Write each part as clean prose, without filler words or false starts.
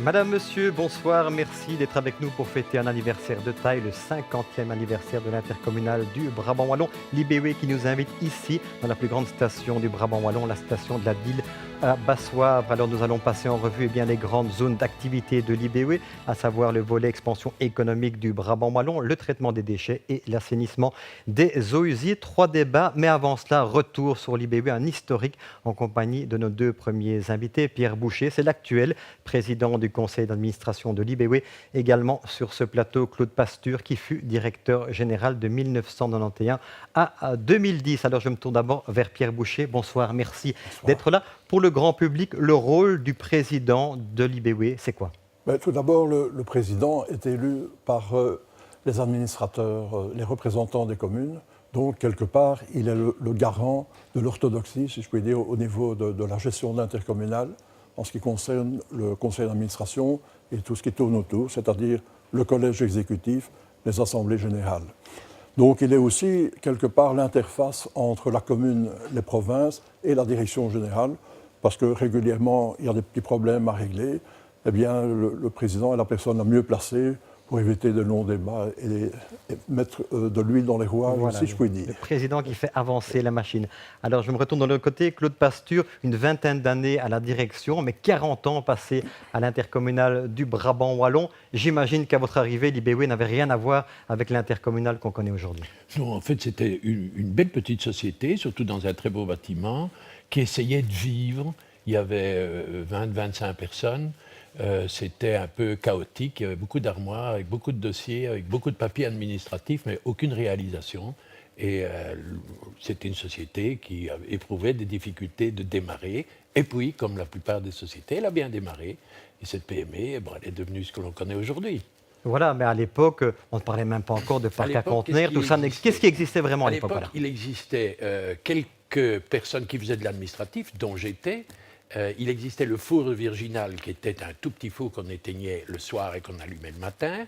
Madame, monsieur, bonsoir. Merci d'être avec nous pour fêter un anniversaire de taille, le 50e anniversaire de l'intercommunal du Brabant Wallon. L'IBW qui nous invite ici, dans la plus grande station du Brabant Wallon, la station de la Dyle à Bassoivre. Alors nous allons passer en revue les grandes zones d'activité de l'IBW, à savoir le volet expansion économique du Brabant Wallon, le traitement des déchets et l'assainissement des eaux usées. 3 débats, mais avant cela, retour sur l'IBW, un historique en compagnie de nos 2 premiers invités. Pierre Boucher, c'est l'actuel président du conseil d'administration de l'IBW. Également sur ce plateau, Claude Pasture, qui fut directeur général de 1991 à 2010. Alors je me tourne d'abord vers Pierre Boucher. Bonsoir, merci d'être là. Pour le grand public, le rôle du président de l'IBW, c'est quoi? Tout d'abord, le président est élu par les administrateurs, les représentants des communes. Donc, quelque part, il est le garant de l'orthodoxie, si je puis dire, au niveau de la gestion d'intercommunal, en ce qui concerne le conseil d'administration et tout ce qui tourne autour, c'est-à-dire le collège exécutif, les assemblées générales. Donc, il est aussi, quelque part, l'interface entre la commune, les provinces et la direction générale, parce que régulièrement, il y a des petits problèmes à régler. Eh bien, le président est la personne la mieux placée pour éviter de longs débats et mettre de l'huile dans les rouages, voilà, si je puis dire. Le président qui fait avancer la machine. Alors, je me retourne de l'autre côté. Claude Pasture, une vingtaine d'années à la direction, mais 40 ans passés à l'intercommunal du Brabant Wallon. J'imagine qu'à votre arrivée, l'IBW n'avait rien à voir avec l'intercommunal qu'on connaît aujourd'hui. Non, en fait, c'était une belle petite société, surtout dans un très beau bâtiment, qui essayait de vivre. Il y avait 20-25 personnes. C'était un peu chaotique. Il y avait beaucoup d'armoires, avec beaucoup de dossiers, avec beaucoup de papiers administratifs, mais aucune réalisation. Et c'était une société qui éprouvait des difficultés de démarrer. Et puis, comme la plupart des sociétés, elle a bien démarré. Et cette PME, elle est devenue ce que l'on connaît aujourd'hui. Voilà, mais à l'époque, on ne parlait même pas encore de parc à conteneurs, tout ça. Qu'est-ce qui existait vraiment à l'époque? À l'époque, il existait quelques personnes qui faisaient de l'administratif, dont j'étais. Il existait le four virginal, qui était un tout petit four qu'on éteignait le soir et qu'on allumait le matin.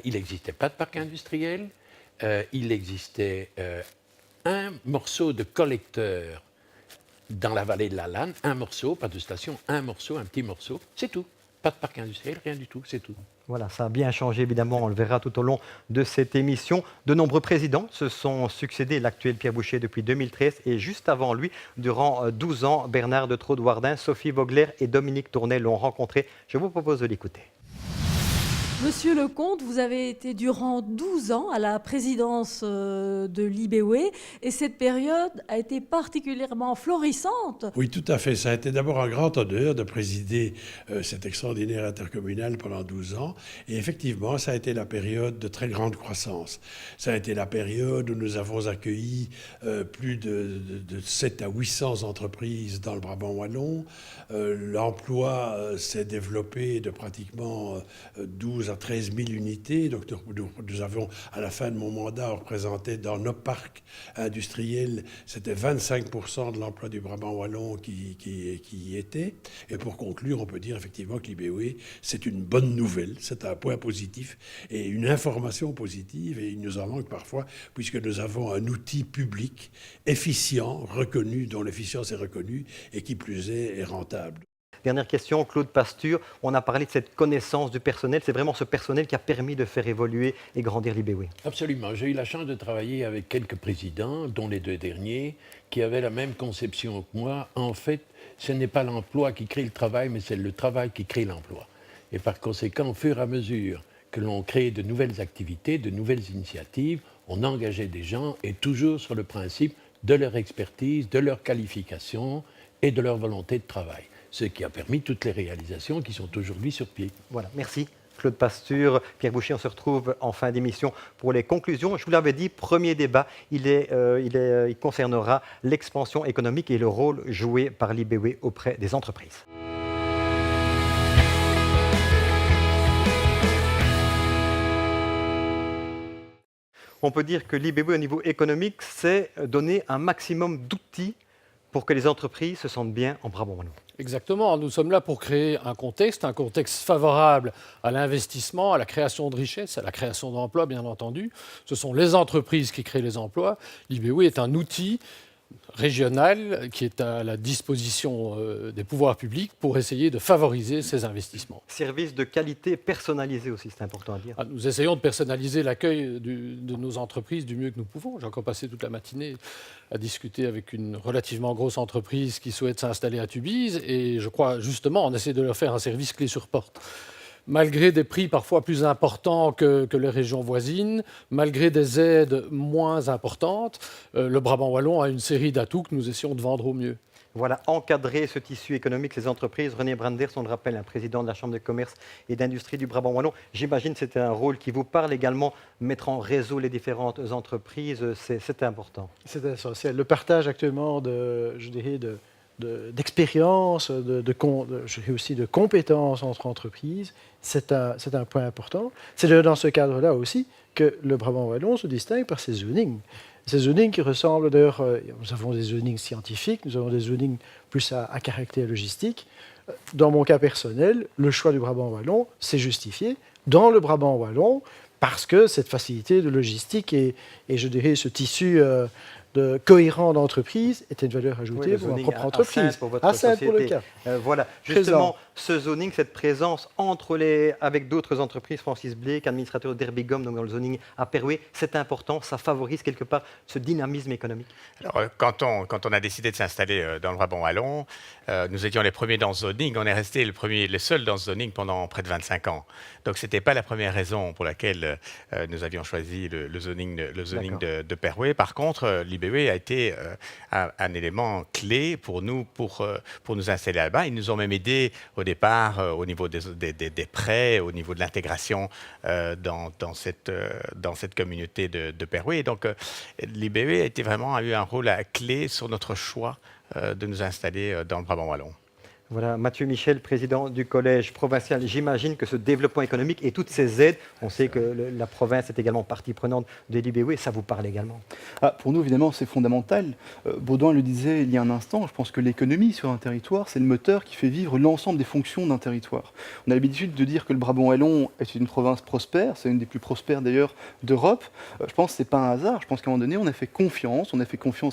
Il n'existait pas de parc industriel. Il existait un morceau de collecteur dans la vallée de la Lanne, un morceau, pas de station, un morceau, un petit morceau, c'est tout. Pas de parc industriel, rien du tout, c'est tout. Voilà, ça a bien changé, évidemment, on le verra tout au long de cette émission. De nombreux présidents se sont succédés, l'actuel Pierre Boucher depuis 2013 et juste avant lui, durant 12 ans, Bernard de Traude-Wardin, Sophie Vogler et Dominique Tournay l'ont rencontré. Je vous propose de l'écouter. Monsieur Lecomte, vous avez été durant 12 ans à la présidence de l'IBW et cette période a été particulièrement florissante. Oui, tout à fait. Ça a été d'abord un grand honneur de présider cet extraordinaire intercommunal pendant 12 ans. Et effectivement, ça a été la période de très grande croissance. Ça a été la période où nous avons accueilli plus de 7 à 800 entreprises dans le Brabant wallon. L'emploi s'est développé de pratiquement 12 à 13 000 unités. Donc nous avons, à la fin de mon mandat, représenté dans nos parcs industriels, c'était 25% de l'emploi du Brabant wallon qui y était. Et pour conclure, on peut dire effectivement que l'IBW, c'est une bonne nouvelle, c'est un point positif et une information positive. Et il nous en manque parfois, puisque nous avons un outil public efficient, reconnu, dont l'efficience est reconnue et qui plus est rentable. Dernière question, Claude Pasture. On a parlé de cette connaissance du personnel. C'est vraiment ce personnel qui a permis de faire évoluer et grandir l'IBW. Absolument. J'ai eu la chance de travailler avec quelques présidents, dont les 2 derniers, qui avaient la même conception que moi. En fait, ce n'est pas l'emploi qui crée le travail, mais c'est le travail qui crée l'emploi. Et par conséquent, au fur et à mesure que l'on crée de nouvelles activités, de nouvelles initiatives, on engageait des gens, et toujours sur le principe de leur expertise, de leur qualification et de leur volonté de travail. Ce qui a permis toutes les réalisations qui sont aujourd'hui sur pied. Voilà, merci. Claude Pasture, Pierre Boucher, on se retrouve en fin d'émission pour les conclusions. Je vous l'avais dit, premier débat, il concernera l'expansion économique et le rôle joué par l'IBW auprès des entreprises. On peut dire que l'IBW au niveau économique, c'est donner un maximum d'outils pour que les entreprises se sentent bien en Brabant wallon. Exactement. Nous sommes là pour créer un contexte favorable à l'investissement, à la création de richesses, à la création d'emplois, bien entendu. Ce sont les entreprises qui créent les emplois. L'IBW est un outil régional qui est à la disposition des pouvoirs publics pour essayer de favoriser ces investissements. Service de qualité personnalisé aussi, c'est important à dire. Nous essayons de personnaliser l'accueil de nos entreprises du mieux que nous pouvons. J'ai encore passé toute la matinée à discuter avec une relativement grosse entreprise qui souhaite s'installer à Tubize et je crois justement on essaie de leur faire un service clé sur porte. Malgré des prix parfois plus importants que les régions voisines, malgré des aides moins importantes, le Brabant wallon a une série d'atouts que nous essayons de vendre au mieux. Voilà, encadrer ce tissu économique, ces entreprises. René Branders, on le rappelle, un président de la Chambre de commerce et d'industrie du Brabant wallon. J'imagine que c'était un rôle qui vous parle également, mettre en réseau les différentes entreprises, c'est important. C'est essentiel. Le partage actuellement d'expérience, je dirais aussi de compétences entre entreprises, c'est un point important. C'est dans ce cadre-là aussi que le Brabant wallon se distingue par ses zonings. Ces zonings qui ressemblent d'ailleurs, nous avons des zonings scientifiques, nous avons des zonings plus à caractère logistique. Dans mon cas personnel, le choix du Brabant wallon s'est justifié dans le Brabant wallon parce que cette facilité de logistique et je dirais ce tissu cohérent d'entreprise était une valeur ajoutée pour ma propre entreprise. Pour votre société. Pour le cas. Voilà, justement, ce zoning, cette présence avec d'autres entreprises, Francis Blake, administrateur d'Herbigum, donc dans le zoning à Perouet, c'est important, ça favorise quelque part ce dynamisme économique. Alors, quand on a décidé de s'installer dans le Brabant wallon, nous étions les premiers dans ce zoning, on est resté les seuls dans ce zoning pendant près de 25 ans. Donc, ce n'était pas la première raison pour laquelle nous avions choisi le zoning de Perouet. Par contre, l'IBE a été un élément clé pour nous installer là-bas. Ils nous ont même aidés au départ au niveau des prêts, au niveau de l'intégration dans cette communauté de Perouet. Donc l'IBE a eu un rôle clé sur notre choix de nous installer dans le Brabant wallon. Voilà, Mathieu Michel, président du collège provincial. J'imagine que ce développement économique et toutes ces aides, on sait que la province est également partie prenante de l'IBE, ça vous parle également? Pour nous, évidemment, c'est fondamental. Baudouin le disait il y a un instant, je pense que l'économie sur un territoire, c'est le moteur qui fait vivre l'ensemble des fonctions d'un territoire. On a l'habitude de dire que le Brabant wallon est une province prospère, c'est une des plus prospères d'ailleurs d'Europe. Je pense que ce n'est pas un hasard, je pense qu'à un moment donné, on a fait confiance à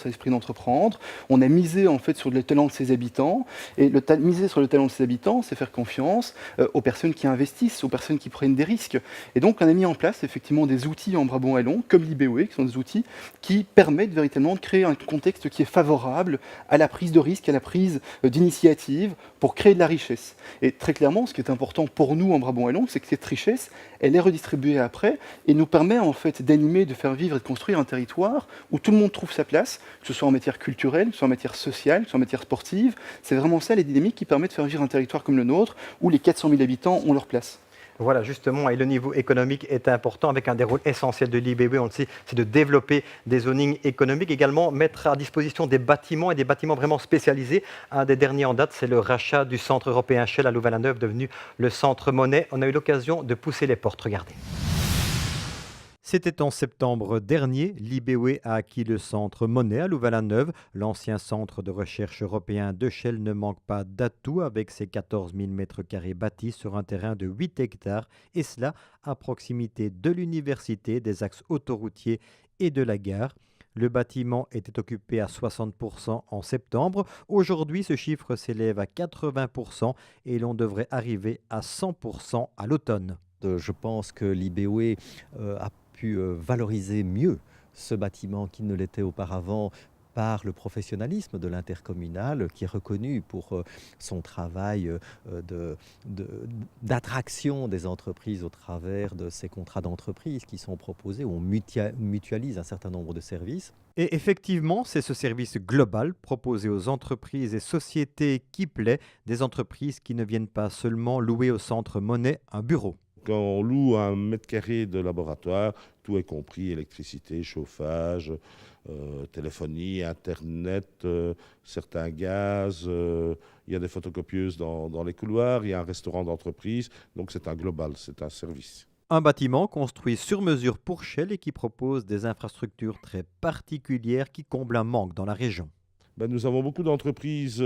l'esprit d'entreprendre, on a misé en fait sur le talent de ses habitants, et miser sur le talent de ses habitants, c'est faire confiance aux personnes qui investissent, aux personnes qui prennent des risques. Et donc, on a mis en place effectivement des outils en Brabant wallon, comme l'IBE, qui sont des outils qui permettent véritablement de créer un contexte qui est favorable à la prise de risque, à la prise d'initiative pour créer de la richesse. Et très clairement, ce qui est important pour nous en Brabant wallon, c'est que cette richesse, elle est redistribuée après et nous permet en fait d'animer, de faire vivre et de construire un territoire où tout le monde trouve sa place, que ce soit en matière culturelle, que ce soit en matière sociale, que ce soit en matière sportive. C'est vraiment ça les dynamiques qui permettent de faire vivre un territoire comme le nôtre où les 400 000 habitants ont leur place. Voilà, justement, et le niveau économique est important avec un des rôles essentiels de l'IBE, on le sait, c'est de développer des zonings économiques, également mettre à disposition des bâtiments et des bâtiments vraiment spécialisés. Un des derniers en date, c'est le rachat du centre européen Shell à Louvain-la-Neuve, devenu le centre Monet. On a eu l'occasion de pousser les portes, regardez. C'était en septembre dernier, l'IBE a acquis le centre Monet à Louvain-la-Neuve. L'ancien centre de recherche européen de Shell ne manque pas d'atouts avec ses 14 000 m² bâtis sur un terrain de 8 hectares et cela à proximité de l'université, des axes autoroutiers et de la gare. Le bâtiment était occupé à 60% en septembre. Aujourd'hui, ce chiffre s'élève à 80% et l'on devrait arriver à 100% à l'automne. Je pense que l'IBE a pu valoriser mieux ce bâtiment qu'il ne l'était auparavant par le professionnalisme de l'intercommunal qui est reconnu pour son travail d'attraction des entreprises au travers de ces contrats d'entreprise qui sont proposés où on mutualise un certain nombre de services. Et effectivement, c'est ce service global proposé aux entreprises et sociétés qui plaît, des entreprises qui ne viennent pas seulement louer au centre Monet un bureau. Quand on loue 1 m² de laboratoire, tout est compris, électricité, chauffage, téléphonie, Internet, certains gaz, il y a des photocopieuses dans les couloirs, il y a un restaurant d'entreprise, donc c'est un global, c'est un service. Un bâtiment construit sur mesure pour Shell et qui propose des infrastructures très particulières qui comblent un manque dans la région. nous avons beaucoup d'entreprises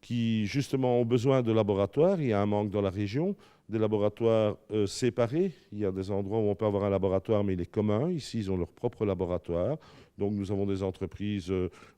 qui, justement, ont besoin de laboratoires. Il y a un manque dans la région, des laboratoires séparés. Il y a des endroits où on peut avoir un laboratoire, mais il est commun. Ici, ils ont leur propre laboratoire. Donc, nous avons des entreprises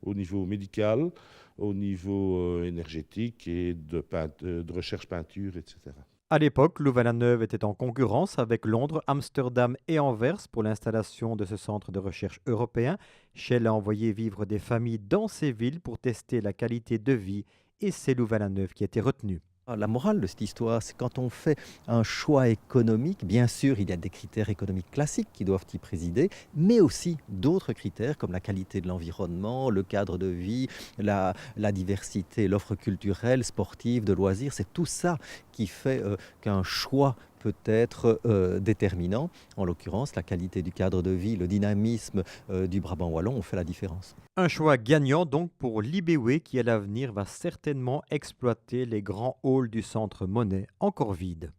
au niveau médical, au niveau énergétique et de recherche peinture, etc. À l'époque, Louvain-la-Neuve était en concurrence avec Londres, Amsterdam et Anvers pour l'installation de ce centre de recherche européen. Shell a envoyé vivre des familles dans ces villes pour tester la qualité de vie et c'est Louvain-la-Neuve qui a été retenu. La morale de cette histoire, c'est quand on fait un choix économique, bien sûr, il y a des critères économiques classiques qui doivent y présider, mais aussi d'autres critères comme la qualité de l'environnement, le cadre de vie, la diversité, l'offre culturelle, sportive, de loisirs. C'est tout ça qui fait qu'un choix peut être déterminant. En l'occurrence, la qualité du cadre de vie, le dynamisme du Brabant wallon ont fait la différence. Un choix gagnant donc pour l'IBW qui à l'avenir va certainement exploiter les grands halls du centre Monet encore vides.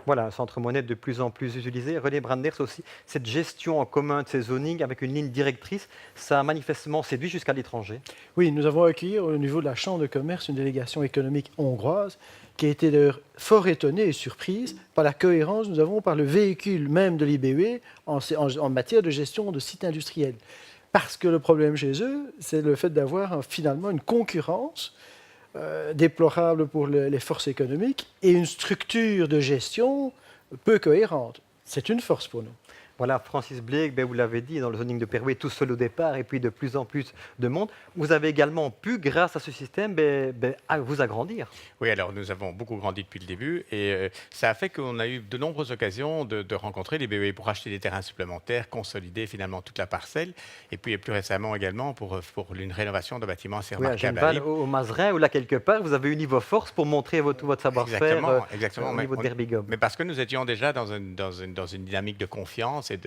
Voilà, un centre Monet de plus en plus utilisé. René Branders aussi, cette gestion en commun de ces zonings avec une ligne directrice, ça a manifestement séduit jusqu'à l'étranger. Oui, nous avons accueilli au niveau de la Chambre de commerce une délégation économique hongroise qui a été d'ailleurs fort étonnée et surprise par la cohérence que nous avons par le véhicule même de l'IBW en matière de gestion de sites industriels. Parce que le problème chez eux, c'est le fait d'avoir finalement une concurrence déplorable pour les forces économiques et une structure de gestion peu cohérente. C'est une force pour nous. Voilà, Francis Blake, vous l'avez dit, dans le zoning de Perouet, tout seul au départ et puis de plus en plus de monde. Vous avez également pu, grâce à ce système, vous agrandir. Oui, alors nous avons beaucoup grandi depuis le début et ça a fait qu'on a eu de nombreuses occasions de rencontrer les BE pour acheter des terrains supplémentaires, consolider finalement toute la parcelle et puis plus récemment également pour une rénovation de bâtiments assez remarquable. À Genval, au Mazerin, ou là quelque part, vous avez uni vos forces pour montrer tout votre savoir-faire au niveau de Derbigob. Mais parce que nous étions déjà dans une dynamique de confiance et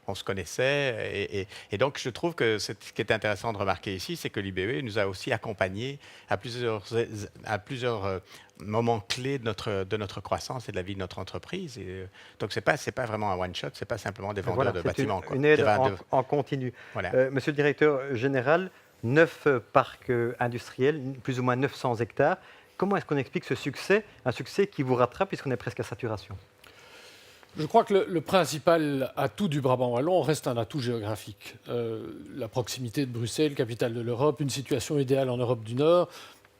on se connaissait. Et donc, je trouve que ce qui est intéressant de remarquer ici, c'est que l'IBE nous a aussi accompagnés à plusieurs moments clés de notre croissance et de la vie de notre entreprise. Et donc, c'est pas vraiment un one-shot, c'est pas simplement des vendeurs de bâtiments. Une aide en continu. Voilà. Monsieur le directeur général, 9 parcs industriels, plus ou moins 900 hectares. Comment est-ce qu'on explique ce succès, un succès qui vous rattrape puisqu'on est presque à saturation? Je crois que le principal atout du Brabant wallon reste un atout géographique. La proximité de Bruxelles, capitale de l'Europe, une situation idéale en Europe du Nord,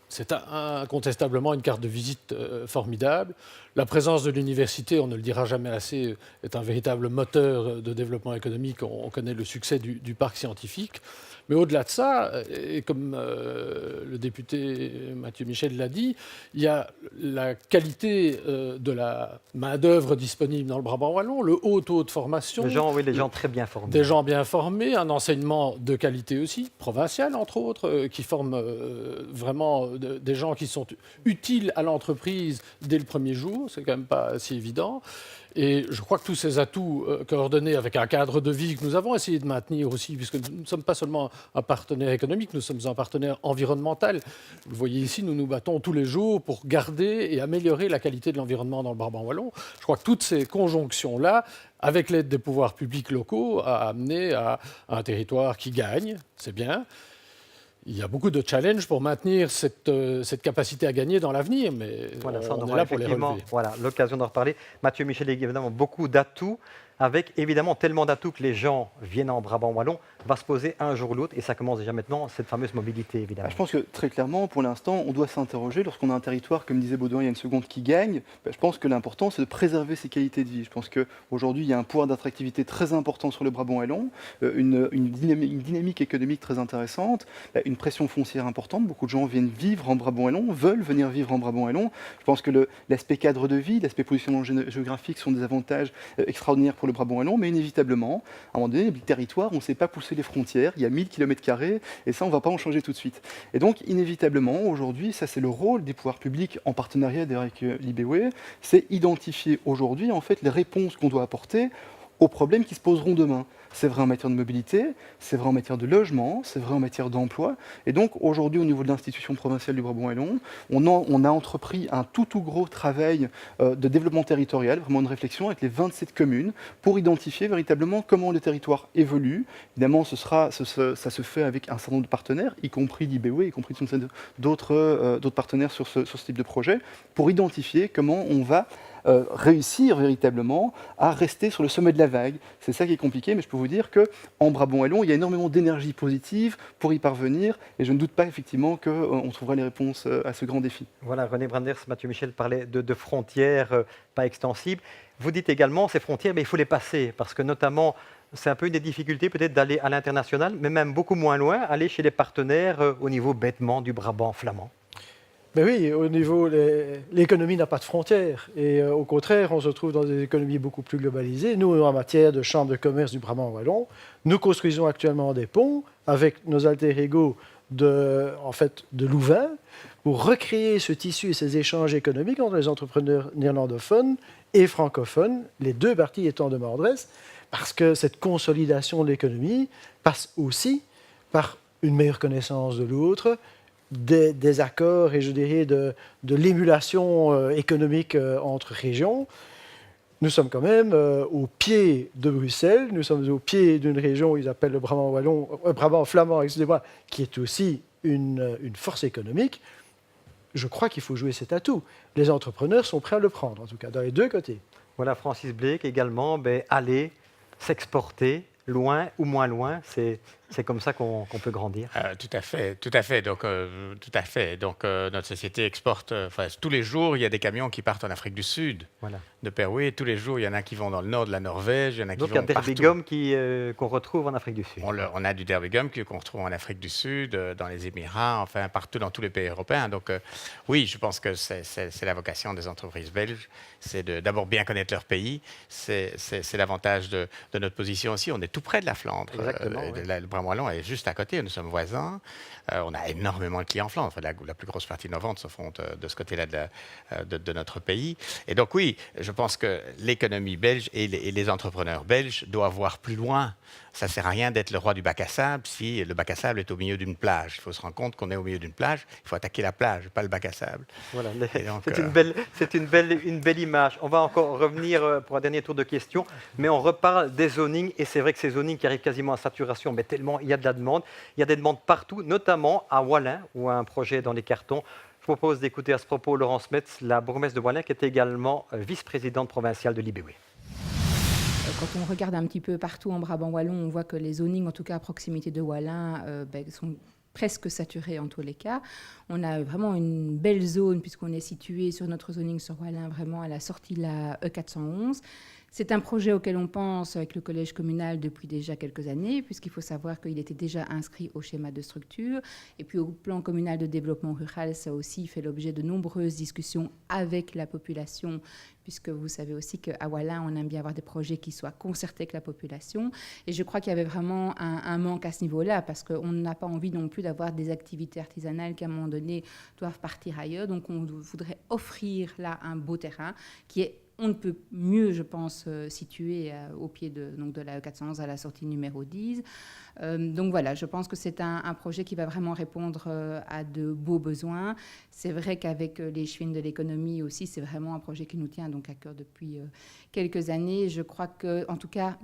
c'est incontestablement une carte de visite formidable. La présence de l'université, on ne le dira jamais assez, est un véritable moteur de développement économique. On connaît le succès du parc scientifique. Mais au-delà de ça, et comme le député Mathieu Michel l'a dit, il y a la qualité de la main-d'œuvre disponible dans le Brabant wallon, le haut taux de formation. Les gens très bien formés. Des gens bien formés, un enseignement de qualité aussi, provincial entre autres, qui forme vraiment des gens qui sont utiles à l'entreprise dès le premier jour. C'est quand même pas si évident. Et je crois que tous ces atouts coordonnés avec un cadre de vie que nous avons essayé de maintenir aussi, puisque nous ne sommes pas seulement un partenaire économique, nous sommes un partenaire environnemental. Vous le voyez ici, nous nous battons tous les jours pour garder et améliorer la qualité de l'environnement dans le Brabant wallon. Je crois que toutes ces conjonctions-là, avec l'aide des pouvoirs publics locaux, a amené à un territoire qui gagne, c'est bien. Il y a beaucoup de challenges pour maintenir cette capacité à gagner dans l'avenir, mais voilà, on est là pour les relever. Voilà, l'occasion d'en reparler. Mathieu Michel, évidemment, beaucoup d'atouts, avec évidemment tellement d'atouts que les gens viennent en Brabant wallon, va se poser un jour ou l'autre, et ça commence déjà maintenant, cette fameuse mobilité, évidemment. Je pense que très clairement, pour l'instant, on doit s'interroger, lorsqu'on a un territoire, comme disait Baudouin il y a une seconde, qui gagne, je pense que l'important, c'est de préserver ses qualités de vie. Je pense qu'aujourd'hui, il y a un pouvoir d'attractivité très important sur le Brabant wallon, une dynamique économique très intéressante, une pression foncière importante. Beaucoup de gens viennent vivre en Brabant wallon, veulent venir vivre en Brabant wallon. Je pense que l'aspect cadre de vie, l'aspect positionnement géographique sont des avantages extraordinaires pour le Brabant wallon, mais inévitablement, à un moment donné, le territoire, on ne sait pas pousser les frontières, il y a 1000 km² et ça, on ne va pas en changer tout de suite. Et donc, inévitablement, aujourd'hui, ça c'est le rôle des pouvoirs publics en partenariat avec l'IBW, c'est identifier aujourd'hui, en fait, les réponses qu'on doit apporter aux problèmes qui se poseront demain. C'est vrai en matière de mobilité, c'est vrai en matière de logement, c'est vrai en matière d'emploi. Et donc aujourd'hui, au niveau de l'institution provinciale du Brabant-Wallon, on a entrepris un tout gros travail de développement territorial, vraiment une réflexion avec les 27 communes pour identifier véritablement comment le territoire évolue. Évidemment, ça se fait avec un certain nombre de partenaires, y compris l'IBEWE, y compris d'autres partenaires sur ce type de projet, pour identifier comment on va réussir véritablement à rester sur le sommet de la vague. C'est ça qui est compliqué, mais je peux vous dire qu'en Brabant-Wallon, il y a énormément d'énergie positive pour y parvenir, et je ne doute pas effectivement qu'on trouvera les réponses à ce grand défi. Voilà, René Branders, Mathieu Michel parlait de frontières pas extensibles. Vous dites également, ces frontières, mais il faut les passer, parce que notamment, c'est un peu une des difficultés peut-être d'aller à l'international, mais même beaucoup moins loin, aller chez les partenaires au niveau bêtement du Brabant flamand. Ben oui, au niveau, l'économie n'a pas de frontières. Et au contraire, on se trouve dans des économies beaucoup plus globalisées. Nous, en matière de chambre de commerce du Brabant-Wallon, nous construisons actuellement des ponts avec nos alter ego de Louvain pour recréer ce tissu et ces échanges économiques entre les entrepreneurs néerlandophones et francophones, les deux parties étant de Mordres, parce que cette consolidation de l'économie passe aussi par une meilleure connaissance de l'autre, des accords et je dirais de l'émulation économique entre régions. Nous sommes quand même au pied de Bruxelles, nous sommes au pied d'une région qu'ils appellent le Brabant flamand, excusez-moi, qui est aussi une force économique. Je crois qu'il faut jouer cet atout. Les entrepreneurs sont prêts à le prendre, en tout cas, dans les deux côtés. Voilà, Francis Blake également, aller s'exporter loin ou moins loin, c'est comme ça qu'on peut grandir. Tout à fait. Donc, notre société exporte. Tous les jours, il y a des camions qui partent en Afrique du Sud, de Perouet. Tous les jours, il y en a qui vont dans le nord de la Norvège, il y en a qui vont partout. Donc, il y a Derby Gum qu'on retrouve en Afrique du Sud. On a du Derby Gum qu'on retrouve en Afrique du Sud, dans les Émirats, enfin partout dans tous les pays européens. Donc, oui, je pense que c'est la vocation des entreprises belges, c'est d'abord bien connaître leur pays. C'est l'avantage de notre position aussi. On est tout près de la Flandre. Exactement. Le Brabant-Wallon est juste à côté, nous sommes voisins. On a énormément de clients en Flandre. La plus grosse partie de nos ventes se font de ce côté-là de notre pays. Et donc oui, je pense que l'économie belge et les entrepreneurs belges doivent voir plus loin. Ça ne sert à rien d'être le roi du bac à sable si le bac à sable est au milieu d'une plage. Il faut se rendre compte qu'on est au milieu d'une plage. Il faut attaquer la plage, pas le bac à sable. Voilà, c'est une belle image. On va encore revenir pour un dernier tour de questions, mais on reparle des zonings. Et c'est vrai que ces zonings qui arrivent quasiment à saturation, mais tellement il y a de la demande. Il y a des demandes partout, notamment à Wallin, où un projet dans les cartons. Je vous propose d'écouter à ce propos Laurence Metz, la bourgmestre de Wallin, qui est également vice-présidente provinciale de l'IBEWE. Quand on regarde un petit peu partout en Brabant-Wallon, on voit que les zonings, en tout cas à proximité de Wallin, sont presque saturés en tous les cas. On a vraiment une belle zone puisqu'on est situé sur notre zoning sur Wallin, vraiment à la sortie de la E411. C'est un projet auquel on pense avec le collège communal depuis déjà quelques années, puisqu'il faut savoir qu'il était déjà inscrit au schéma de structure. Et puis au plan communal de développement rural, ça aussi fait l'objet de nombreuses discussions avec la population, puisque vous savez aussi qu'à Wallin, on aime bien avoir des projets qui soient concertés avec la population. Et je crois qu'il y avait vraiment un manque à ce niveau-là, parce qu'on n'a pas envie non plus d'avoir des activités artisanales qui, à un moment donné, doivent partir ailleurs. Donc on voudrait offrir là un beau terrain qui est on ne peut mieux, je pense, situé au pied de la E411 à la sortie numéro 10. Donc voilà, je pense que c'est un projet qui va vraiment répondre à de beaux besoins. C'est vrai qu'avec les chemins de l'économie aussi, c'est vraiment un projet qui nous tient donc à cœur depuis quelques années. Je crois que, en tout cas,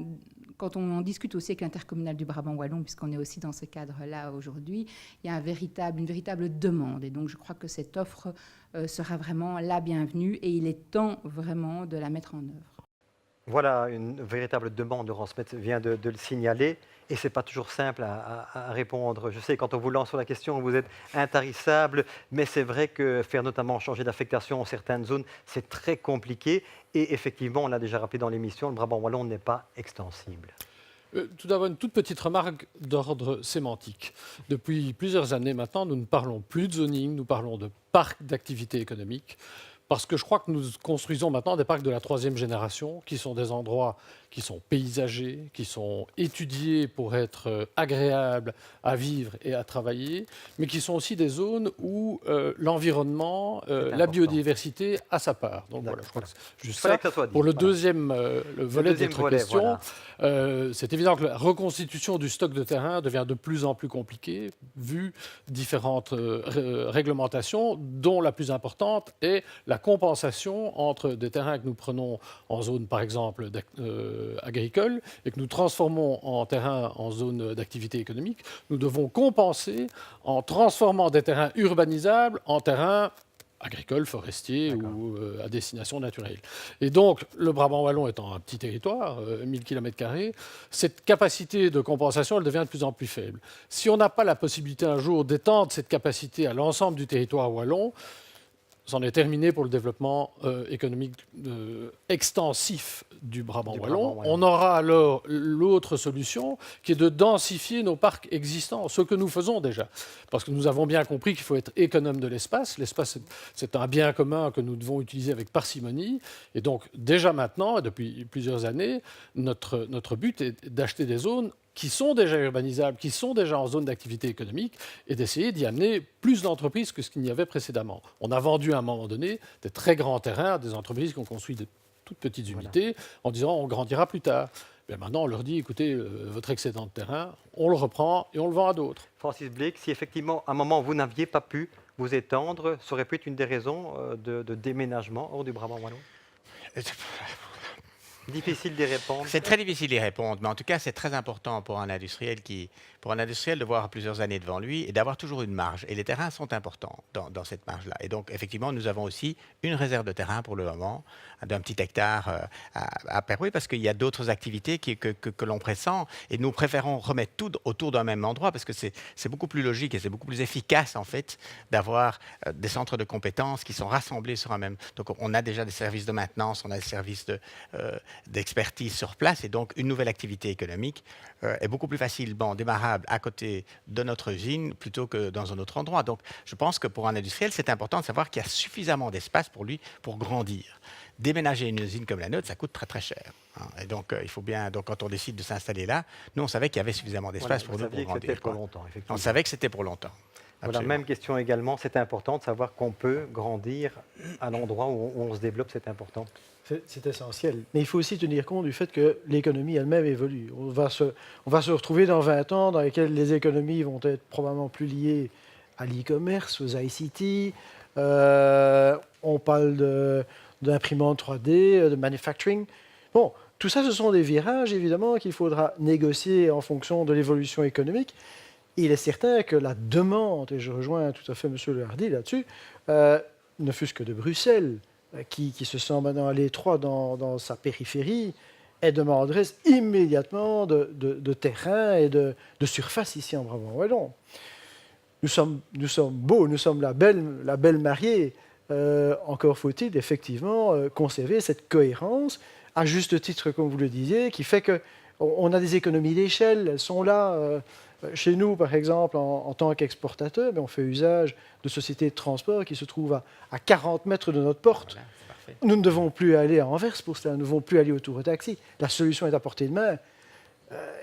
quand on en discute aussi avec l'intercommunal du Brabant-Wallon, puisqu'on est aussi dans ce cadre-là aujourd'hui, il y a une véritable demande. Et donc je crois que cette offre sera vraiment la bienvenue et il est temps vraiment de la mettre en œuvre. Voilà, une véritable demande, Laurence Metz vient de le signaler et ce n'est pas toujours simple à répondre. Je sais, quand on vous lance sur la question, vous êtes intarissable, mais c'est vrai que faire notamment changer d'affectation en certaines zones, c'est très compliqué et effectivement, on l'a déjà rappelé dans l'émission, le Brabant-Wallon n'est pas extensible. Tout d'abord, une toute petite remarque d'ordre sémantique. Depuis plusieurs années maintenant, nous ne parlons plus de zoning, nous parlons de parc d'activité économique. parce que je crois que nous construisons maintenant des parcs de la 3e génération, qui sont des endroits qui sont paysagés, qui sont étudiés pour être agréables à vivre et à travailler, mais qui sont aussi des zones où l'environnement, la biodiversité a sa part. Donc voilà, je crois que c'est juste ça. Pour le deuxième le volet de votre question, c'est évident que la reconstitution du stock de terrain devient de plus en plus compliquée, vu différentes réglementations, dont la plus importante est la compensation entre des terrains que nous prenons en zone, par exemple, agricole et que nous transformons en terrain en zone d'activité économique. Nous devons compenser en transformant des terrains urbanisables en terrains agricoles, forestiers ou à destination naturelle. Et donc, le Brabant wallon étant un petit territoire, 1000 km², cette capacité de compensation, elle devient de plus en plus faible. Si on n'a pas la possibilité un jour d'étendre cette capacité à l'ensemble du territoire wallon, c'en est terminé pour le développement économique extensif du Brabant wallon. On aura alors l'autre solution qui est de densifier nos parcs existants, ce que nous faisons déjà. Parce que nous avons bien compris qu'il faut être économe de l'espace. L'espace, c'est un bien commun que nous devons utiliser avec parcimonie. Et donc, déjà maintenant, et depuis plusieurs années, notre but est d'acheter des zones qui sont déjà urbanisables, qui sont déjà en zone d'activité économique, et d'essayer d'y amener plus d'entreprises que ce qu'il n'y avait précédemment. On a vendu à un moment donné des très grands terrains à des entreprises qui ont construit de toutes petites unités, en disant on grandira plus tard. Mais maintenant, on leur dit, écoutez, votre excédent de terrain, on le reprend et on le vend à d'autres. Francis Blake, si effectivement, à un moment, vous n'aviez pas pu vous étendre, ça aurait pu être une des raisons de déménagement hors du Brabant wallon? Difficile d'y répondre. C'est très difficile d'y répondre, mais en tout cas, c'est très important pour un industriel de voir plusieurs années devant lui et d'avoir toujours une marge. Et les terrains sont importants dans cette marge-là. Et donc, effectivement, nous avons aussi une réserve de terrain pour le moment, d'un petit hectare à Perouet, parce qu'il y a d'autres activités que l'on pressent. Et nous préférons remettre tout autour d'un même endroit, parce que c'est beaucoup plus logique et c'est beaucoup plus efficace, en fait, d'avoir des centres de compétences qui sont rassemblés sur un même... Donc, on a déjà des services de maintenance, on a des services d'expertise sur place, et donc une nouvelle activité économique est beaucoup plus facilement démarrable à côté de notre usine plutôt que dans un autre endroit. Donc je pense que pour un industriel, c'est important de savoir qu'il y a suffisamment d'espace pour lui pour grandir. Déménager une usine comme la nôtre, ça coûte très très cher. Et donc il faut bien, donc quand on décide de s'installer là, nous on savait qu'il y avait suffisamment d'espace pour nous pour grandir. C'était pour longtemps, effectivement. On savait que c'était pour longtemps. Voilà, même question également, c'est important de savoir qu'on peut grandir à l'endroit où on se développe, c'est important. C'est essentiel. Mais il faut aussi tenir compte du fait que l'économie elle-même évolue. On va se retrouver dans 20 ans dans lesquels les économies vont être probablement plus liées à l'e-commerce, aux ICT. On parle d'imprimantes 3D, de manufacturing. Bon, tout ça, ce sont des virages, évidemment, qu'il faudra négocier en fonction de l'évolution économique. Il est certain que la demande, et je rejoins tout à fait M. Le Hardy là-dessus, ne fût-ce que de Bruxelles, qui se sent maintenant à l'étroit dans sa périphérie, elle demanderait immédiatement de terrain et de surface ici en Brabant wallon. Nous sommes beaux, nous sommes la belle mariée. Encore faut-il effectivement conserver cette cohérence, à juste titre, comme vous le disiez, qui fait qu'on a des économies d'échelle, elles sont là. Chez nous, par exemple, en tant qu'exportateur, on fait usage de sociétés de transport qui se trouvent à 40 mètres de notre porte. Voilà, Nous ne devons plus aller à Anvers pour cela, nous ne devons plus aller au Tour au Taxi. La solution est à portée de main.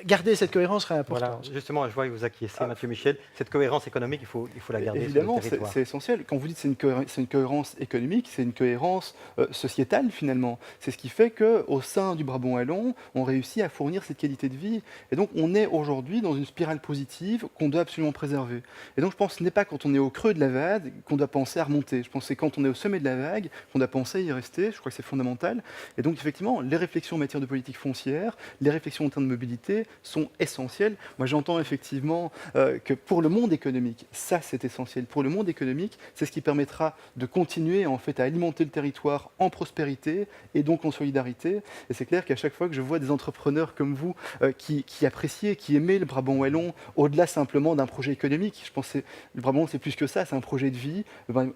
Garder cette cohérence sera important. Voilà, justement, je vois que vous acquiescez, Mathieu Michel. Cette cohérence économique, il faut la garder. Évidemment, sur le territoire. c'est essentiel. Quand vous dites que c'est une cohérence économique, c'est une cohérence sociétale finalement. C'est ce qui fait qu'au sein du Brabant wallon, on réussit à fournir cette qualité de vie. Et donc, on est aujourd'hui dans une spirale positive qu'on doit absolument préserver. Et donc, je pense que ce n'est pas quand on est au creux de la vague qu'on doit penser à remonter. Je pense que c'est quand on est au sommet de la vague qu'on doit penser à y rester. Je crois que c'est fondamental. Et donc, effectivement, les réflexions en matière de politique foncière, les réflexions en termes de mobilité sont essentielles. Moi, j'entends effectivement que pour le monde économique, ça, c'est essentiel. Pour le monde économique, c'est ce qui permettra de continuer en fait à alimenter le territoire en prospérité et donc en solidarité. Et c'est clair qu'à chaque fois que je vois des entrepreneurs comme vous qui appréciez, qui aimaient le Brabant wallon, au-delà simplement d'un projet économique, je pense que le Brabant, c'est plus que ça, c'est un projet de vie.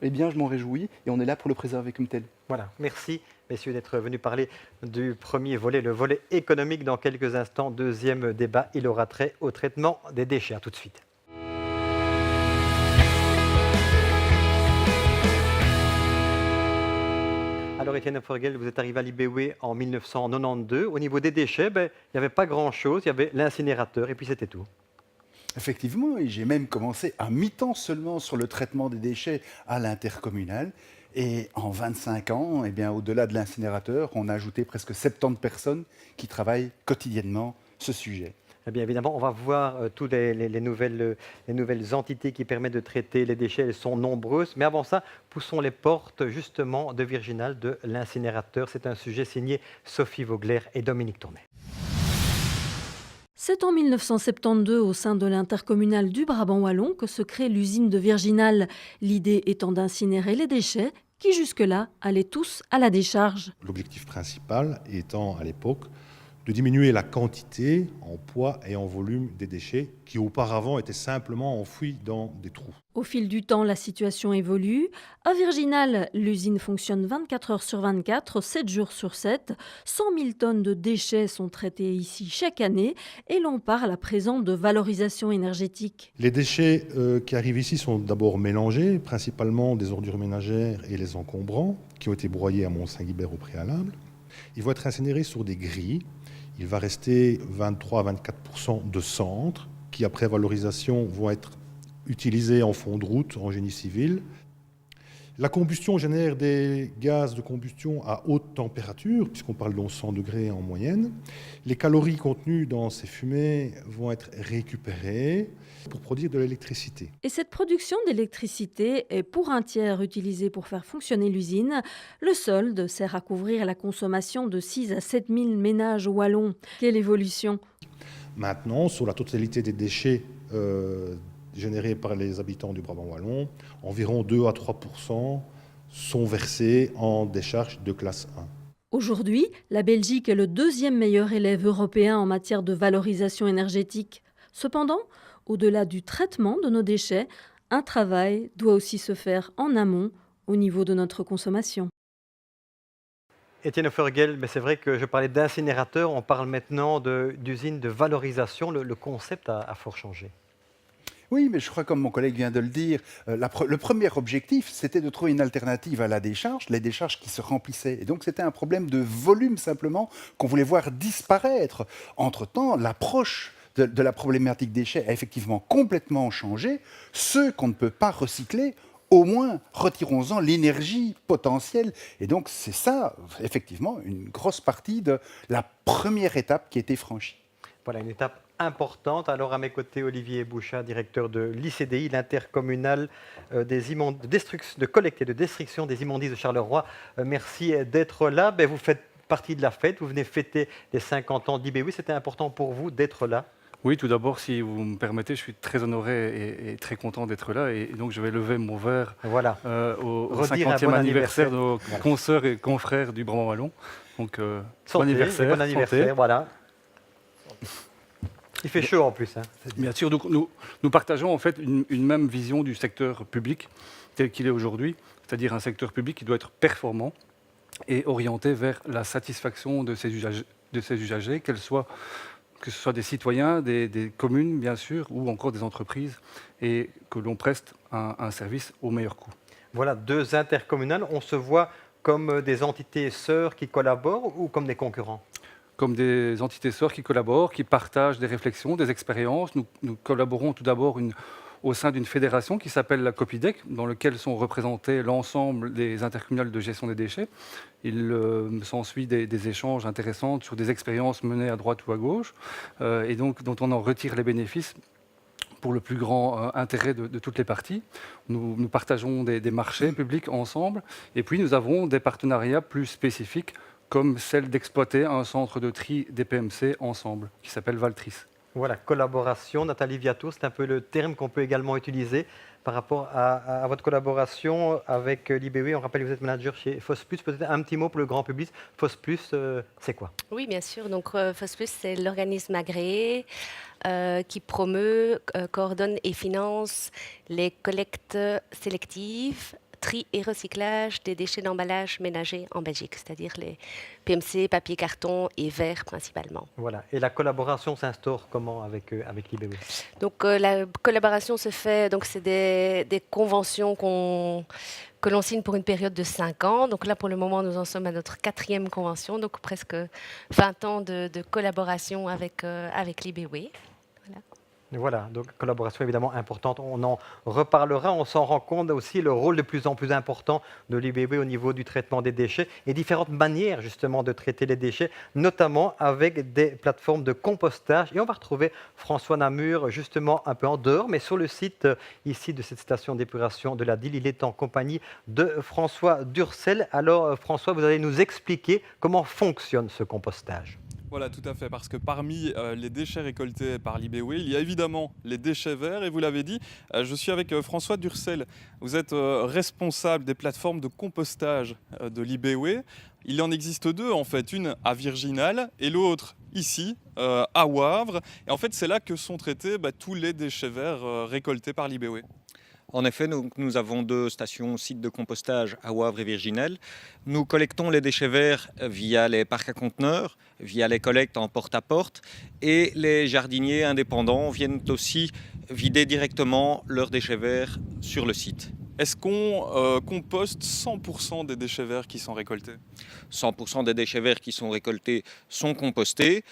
Eh bien, je m'en réjouis et on est là pour le préserver comme tel. Voilà, merci messieurs d'être venus parler du premier volet, le volet économique. Dans quelques instants, deuxième débat, il aura trait au traitement des déchets. À tout de suite. Alors Étienne Forguel, vous êtes arrivé à l'IBW en 1992. Au niveau des déchets, il n'y avait pas grand-chose, il y avait l'incinérateur et puis c'était tout. Effectivement, et j'ai même commencé à mi-temps seulement sur le traitement des déchets à l'intercommunal. Et en 25 ans, eh bien, au-delà de l'incinérateur, on a ajouté presque 70 personnes qui travaillent quotidiennement ce sujet. Eh bien évidemment, on va voir toutes les nouvelles entités qui permettent de traiter les déchets. Elles sont nombreuses. Mais avant ça, poussons les portes justement de Virginal, de l'incinérateur. C'est un sujet signé Sophie Vogler et Dominique Tournet. C'est en 1972, au sein de l'intercommunal du Brabant Wallon, que se crée l'usine de Virginal. L'idée étant d'incinérer les déchets qui, jusque-là, allaient tous à la décharge. L'objectif principal étant, à l'époque, de diminuer la quantité en poids et en volume des déchets qui, auparavant, étaient simplement enfouis dans des trous. Au fil du temps, la situation évolue. À Virginal, l'usine fonctionne 24 heures sur 24, 7 jours sur 7. 100 000 tonnes de déchets sont traitées ici chaque année et l'on parle à présent de valorisation énergétique. Les déchets qui arrivent ici sont d'abord mélangés, principalement des ordures ménagères et les encombrants, qui ont été broyés à Mont-Saint-Guibert au préalable. Ils vont être incinérés sur des grilles. Il va rester 23 à 24% de cendres qui, après valorisation, vont être utilisés en fond de route, en génie civil. La combustion génère des gaz de combustion à haute température, puisqu'on parle de 100 degrés en moyenne. Les calories contenues dans ces fumées vont être récupérées pour produire de l'électricité. Et cette production d'électricité est pour un tiers utilisée pour faire fonctionner l'usine. Le solde sert à couvrir la consommation de 6 à 7 000 ménages wallons. Quelle évolution! Maintenant, sur la totalité des déchets générés par les habitants du Brabant wallon, environ 2 à 3% sont versés en décharge de classe 1. Aujourd'hui, la Belgique est le deuxième meilleur élève européen en matière de valorisation énergétique. Cependant, au-delà du traitement de nos déchets, un travail doit aussi se faire en amont au niveau de notre consommation. Étienne Forguel, mais c'est vrai que je parlais d'incinérateur, on parle maintenant d'usine de valorisation. Le concept a fort changé. Oui, mais je crois, comme mon collègue vient de le dire, le premier objectif, c'était de trouver une alternative à la décharge, les décharges qui se remplissaient. Et donc, c'était un problème de volume, simplement, qu'on voulait voir disparaître. Entre-temps, l'approche de la problématique déchets a effectivement complètement changé. Ceux qu'on ne peut pas recycler, au moins retirons-en l'énergie potentielle. Et donc, c'est ça, effectivement, une grosse partie de la première étape qui a été franchie. Voilà, une étape importante. Alors à mes côtés, Olivier Bouchat, directeur de l'ICDI, l'intercommunal de collecte et de destruction des immondices de Charleroi. Merci d'être là. Vous faites partie de la fête, vous venez fêter les 50 ans d'IBW. C'était important pour vous d'être là? Oui, tout d'abord, si vous me permettez, je suis très honoré et très content d'être là. Et donc, je vais lever mon verre voilà. Au 50e anniversaire de nos consoeurs et confrères du Brabant wallon. Donc, bon anniversaire, voilà. Il fait chaud en plus. Hein. Bien sûr, donc nous partageons en fait une même vision du secteur public tel qu'il est aujourd'hui, c'est-à-dire un secteur public qui doit être performant et orienté vers la satisfaction de ses usagers, que ce soit des citoyens, des communes bien sûr, ou encore des entreprises, et que l'on preste un service au meilleur coût. Voilà, deux intercommunales, on se voit comme des entités sœurs qui collaborent ou comme des concurrents? Comme des entités sœurs qui collaborent, qui partagent des réflexions, des expériences. Nous collaborons tout d'abord au sein d'une fédération qui s'appelle la COPIDEC, dans laquelle sont représentés l'ensemble des intercommunales de gestion des déchets. Il s'ensuit des échanges intéressants sur des expériences menées à droite ou à gauche, et donc dont on en retire les bénéfices pour le plus grand intérêt de toutes les parties. Nous partageons des marchés publics ensemble, et puis nous avons des partenariats plus spécifiques, comme celle d'exploiter un centre de tri des PMC ensemble, qui s'appelle Valtris. Voilà, collaboration. Nathalie Viato, c'est un peu le terme qu'on peut également utiliser par rapport à votre collaboration avec l'IBW. On rappelle que vous êtes manager chez FOSPLUS. Peut-être un petit mot pour le grand public. FOSPLUS, c'est quoi? Oui, bien sûr. Donc, FOSPLUS, c'est l'organisme agréé qui promeut, coordonne et finance les collectes sélectives, tri et recyclage des déchets d'emballage ménagers en Belgique, c'est-à-dire les PMC, papier, carton et verre principalement. Voilà. Et la collaboration s'instaure comment avec l'IBW? Donc la collaboration se fait, donc c'est des conventions que l'on signe pour une période de 5 ans. Donc là, pour le moment, nous en sommes à notre 4e convention, donc presque 20 ans de collaboration avec l'IBW. Voilà, donc collaboration évidemment importante. On en reparlera. On s'en rend compte aussi le rôle de plus en plus important de l'IBW au niveau du traitement des déchets et différentes manières justement de traiter les déchets, notamment avec des plateformes de compostage. Et on va retrouver François Namur justement un peu en dehors, mais sur le site ici de cette station d'épuration de la Dyle. Il est en compagnie de François Durcel. Alors François, vous allez nous expliquer comment fonctionne ce compostage. Voilà, tout à fait, parce que parmi les déchets récoltés par l'IBW, il y a évidemment les déchets verts, et vous l'avez dit, je suis avec François Durcel. Vous êtes responsable des plateformes de compostage de l'IBW. Il en existe 2 en fait, une à Virginal et l'autre ici, à Wavre. Et en fait, c'est là que sont traités tous les déchets verts récoltés par l'IBW. En effet, nous avons 2 stations sites de compostage à Wavre et Virginal. Nous collectons les déchets verts via les parcs à conteneurs, via les collectes en porte-à-porte, et les jardiniers indépendants viennent aussi vider directement leurs déchets verts sur le site. Est-ce qu'on composte 100% des déchets verts qui sont récoltés? 100% des déchets verts qui sont récoltés sont compostés.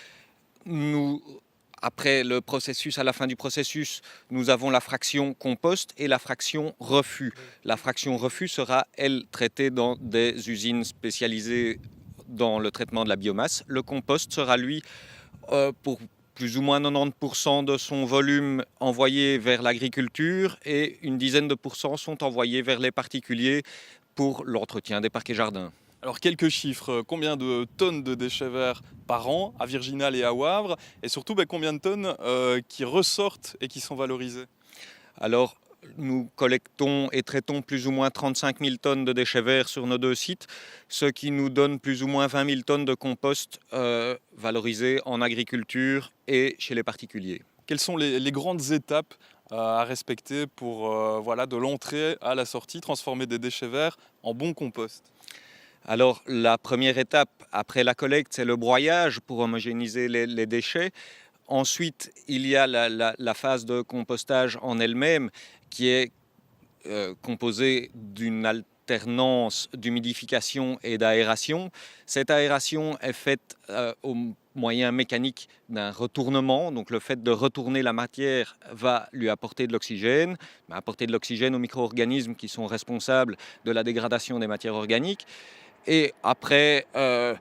Après le processus, à la fin du processus, nous avons la fraction compost et la fraction refus. La fraction refus sera, elle, traitée dans des usines spécialisées dans le traitement de la biomasse. Le compost sera, lui, pour plus ou moins 90% de son volume envoyé vers l'agriculture et une dizaine de pourcents sont envoyés vers les particuliers pour l'entretien des parcs et jardins. Alors quelques chiffres, combien de tonnes de déchets verts par an à Virginal et à Wavre, et surtout combien de tonnes qui ressortent et qui sont valorisées? Alors nous collectons et traitons plus ou moins 35 000 tonnes de déchets verts sur nos 2 sites, ce qui nous donne plus ou moins 20 000 tonnes de compost valorisés en agriculture et chez les particuliers. Quelles sont les grandes étapes à respecter pour de l'entrée à la sortie, transformer des déchets verts en bon compost? Alors la première étape après la collecte, c'est le broyage pour homogénéiser les déchets. Ensuite, il y a la phase de compostage en elle-même qui est composée d'une alternance d'humidification et d'aération. Cette aération est faite au moyen mécanique d'un retournement. Donc le fait de retourner la matière va lui apporter de l'oxygène, apporter de l'oxygène aux micro-organismes qui sont responsables de la dégradation des matières organiques. Et après à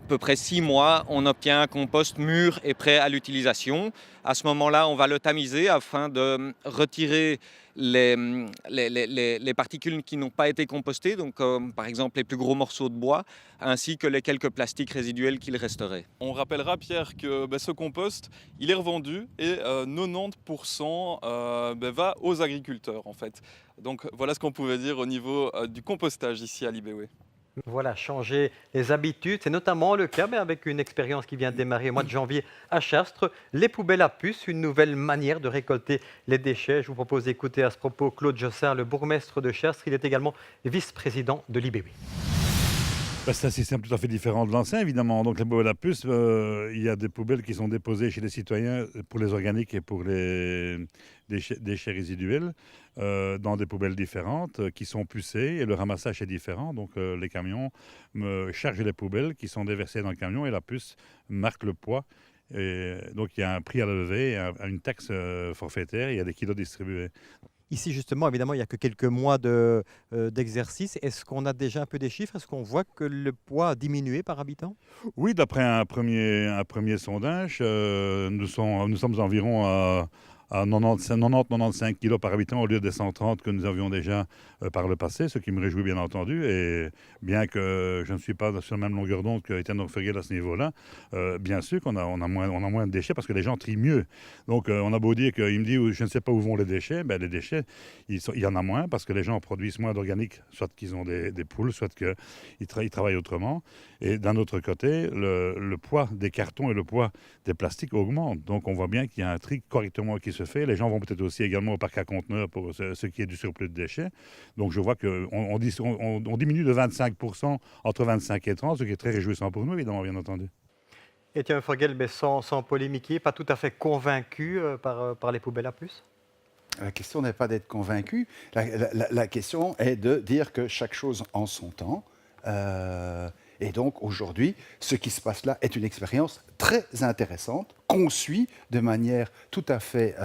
peu près 6 mois, on obtient un compost mûr et prêt à l'utilisation. À ce moment-là, on va le tamiser afin de retirer les particules qui n'ont pas été compostées, donc par exemple les plus gros morceaux de bois, ainsi que les quelques plastiques résiduels qu'il resterait. On rappellera, Pierre, que ce compost, il est revendu et 90% va aux agriculteurs en fait. Donc voilà ce qu'on pouvait dire au niveau du compostage ici à l'IBW. Voilà, changer les habitudes, c'est notamment le cas, mais avec une expérience qui vient de démarrer au mois de janvier à Chastres, les poubelles à puces, une nouvelle manière de récolter les déchets. Je vous propose d'écouter à ce propos Claude Jossard, le bourgmestre de Chastres. Il est également vice-président de l'IBW. C'est un système tout à fait différent de l'ancien, évidemment. Donc les poubelles à puces, il y a des poubelles qui sont déposées chez les citoyens pour les organiques et pour les déchets résiduels dans des poubelles différentes qui sont pucées et le ramassage est différent. Donc les camions chargent les poubelles qui sont déversées dans le camion et la puce marque le poids. Et donc il y a un prix à lever, une taxe forfaitaire, il y a des kilos distribués. Ici, justement, évidemment, il n'y a que quelques mois d'exercice. Est-ce qu'on a déjà un peu des chiffres? Est-ce qu'on voit que le poids a diminué par habitant? Oui, d'après un premier sondage, nous sommes environ à 90-95 kilos par habitant au lieu des 130 que nous avions déjà par le passé, ce qui me réjouit bien entendu. Et bien que je ne suis pas sur la même longueur d'onde qu'Étienne Orfegel à ce niveau-là, bien sûr qu'on a moins de déchets parce que les gens trient mieux. Donc on a beau dire qu'il me dit je ne sais pas où vont les déchets, les déchets, il y en a moins parce que les gens produisent moins d'organique, soit qu'ils ont des poules, soit qu'ils travaillent autrement. Et d'un autre côté, le poids des cartons et le poids des plastiques augmentent. Donc on voit bien qu'il y a un tri correctement qui se se fait. Les gens vont peut-être aussi également au parc à conteneurs pour ce qui est du surplus de déchets. Donc je vois qu'on diminue de 25% entre 25 et 30, ce qui est très réjouissant pour nous, évidemment, bien entendu. Étienne Forguel, mais sans polémiquer, pas tout à fait convaincu par les poubelles à plus? La question n'est pas d'être convaincu, la question est de dire que chaque chose en son temps. Et donc aujourd'hui, ce qui se passe là est une expérience très intéressante, qu'on suit de manière tout à fait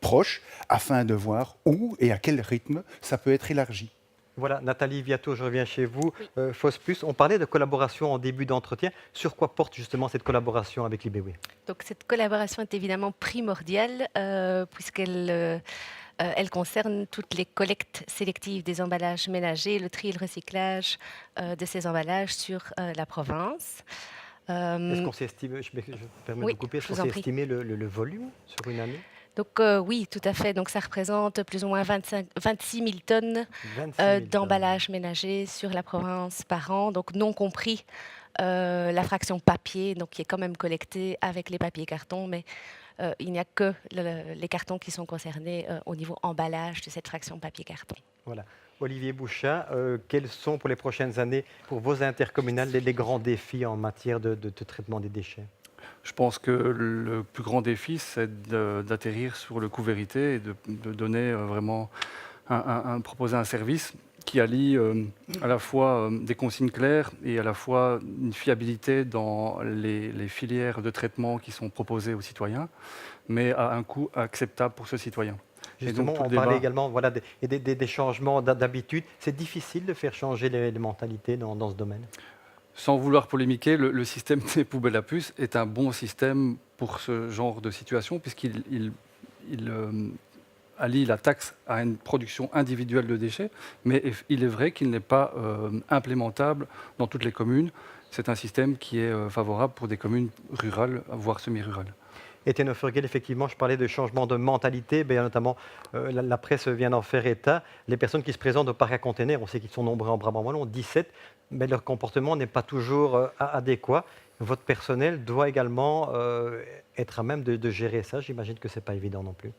proche, afin de voir où et à quel rythme ça peut être élargi. Voilà, Nathalie Viato, je reviens chez vous. FOS+, on parlait de collaboration en début d'entretien. Sur quoi porte justement cette collaboration avec l'IBEWE? Donc cette collaboration est évidemment primordiale puisqu'elle elle concerne toutes les collectes sélectives des emballages ménagers, le tri et le recyclage de ces emballages sur la province. Est-ce qu'on sait estimer, je me permets de vous couper, est-ce qu'on sait estimer le volume sur une année? Donc oui, tout à fait. Donc ça représente plus ou moins 26 000 tonnes d'emballages ménagers sur la province par an, donc non compris la fraction papier, donc qui est quand même collectée avec les papiers cartons, mais il n'y a que les cartons qui sont concernés au niveau emballage de cette fraction papier-carton. Voilà. Olivier Bouchat, quels sont pour les prochaines années, pour vos intercommunales, les grands défis en matière de traitement des déchets? Je pense que le plus grand défi, c'est d'atterrir sur le coût-vérité et de donner vraiment proposer un service qui allie à la fois des consignes claires et à la fois une fiabilité dans les filières de traitement qui sont proposées aux citoyens, mais à un coût acceptable pour ce citoyen. Justement, on parlait également des changements d'habitude. C'est difficile de faire changer les mentalités dans ce domaine? Sans vouloir polémiquer, le système des poubelles à puces est un bon système pour ce genre de situation, puisqu'il allie la taxe à une production individuelle de déchets, mais il est vrai qu'il n'est pas implémentable dans toutes les communes. C'est un système qui est favorable pour des communes rurales, voire semi-rurales. Étienne Offergel, effectivement, je parlais de changement de mentalité, notamment la presse vient d'en faire état. Les personnes qui se présentent au parc à containers, on sait qu'ils sont nombreux en Brabant wallon, 17, mais leur comportement n'est pas toujours adéquat. Votre personnel doit également être à même de gérer ça. J'imagine que ce n'est pas évident non plus.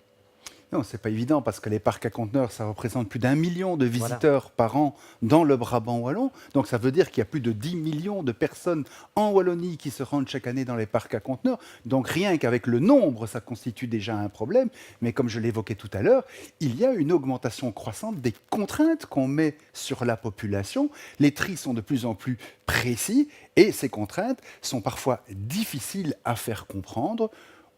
Non, ce n'est pas évident parce que les parcs à conteneurs, ça représente plus d'1 million de visiteurs par an dans le Brabant wallon. Donc ça veut dire qu'il y a plus de 10 millions de personnes en Wallonie qui se rendent chaque année dans les parcs à conteneurs. Donc rien qu'avec le nombre, ça constitue déjà un problème. Mais comme je l'évoquais tout à l'heure, il y a une augmentation croissante des contraintes qu'on met sur la population. Les tris sont de plus en plus précis et ces contraintes sont parfois difficiles à faire comprendre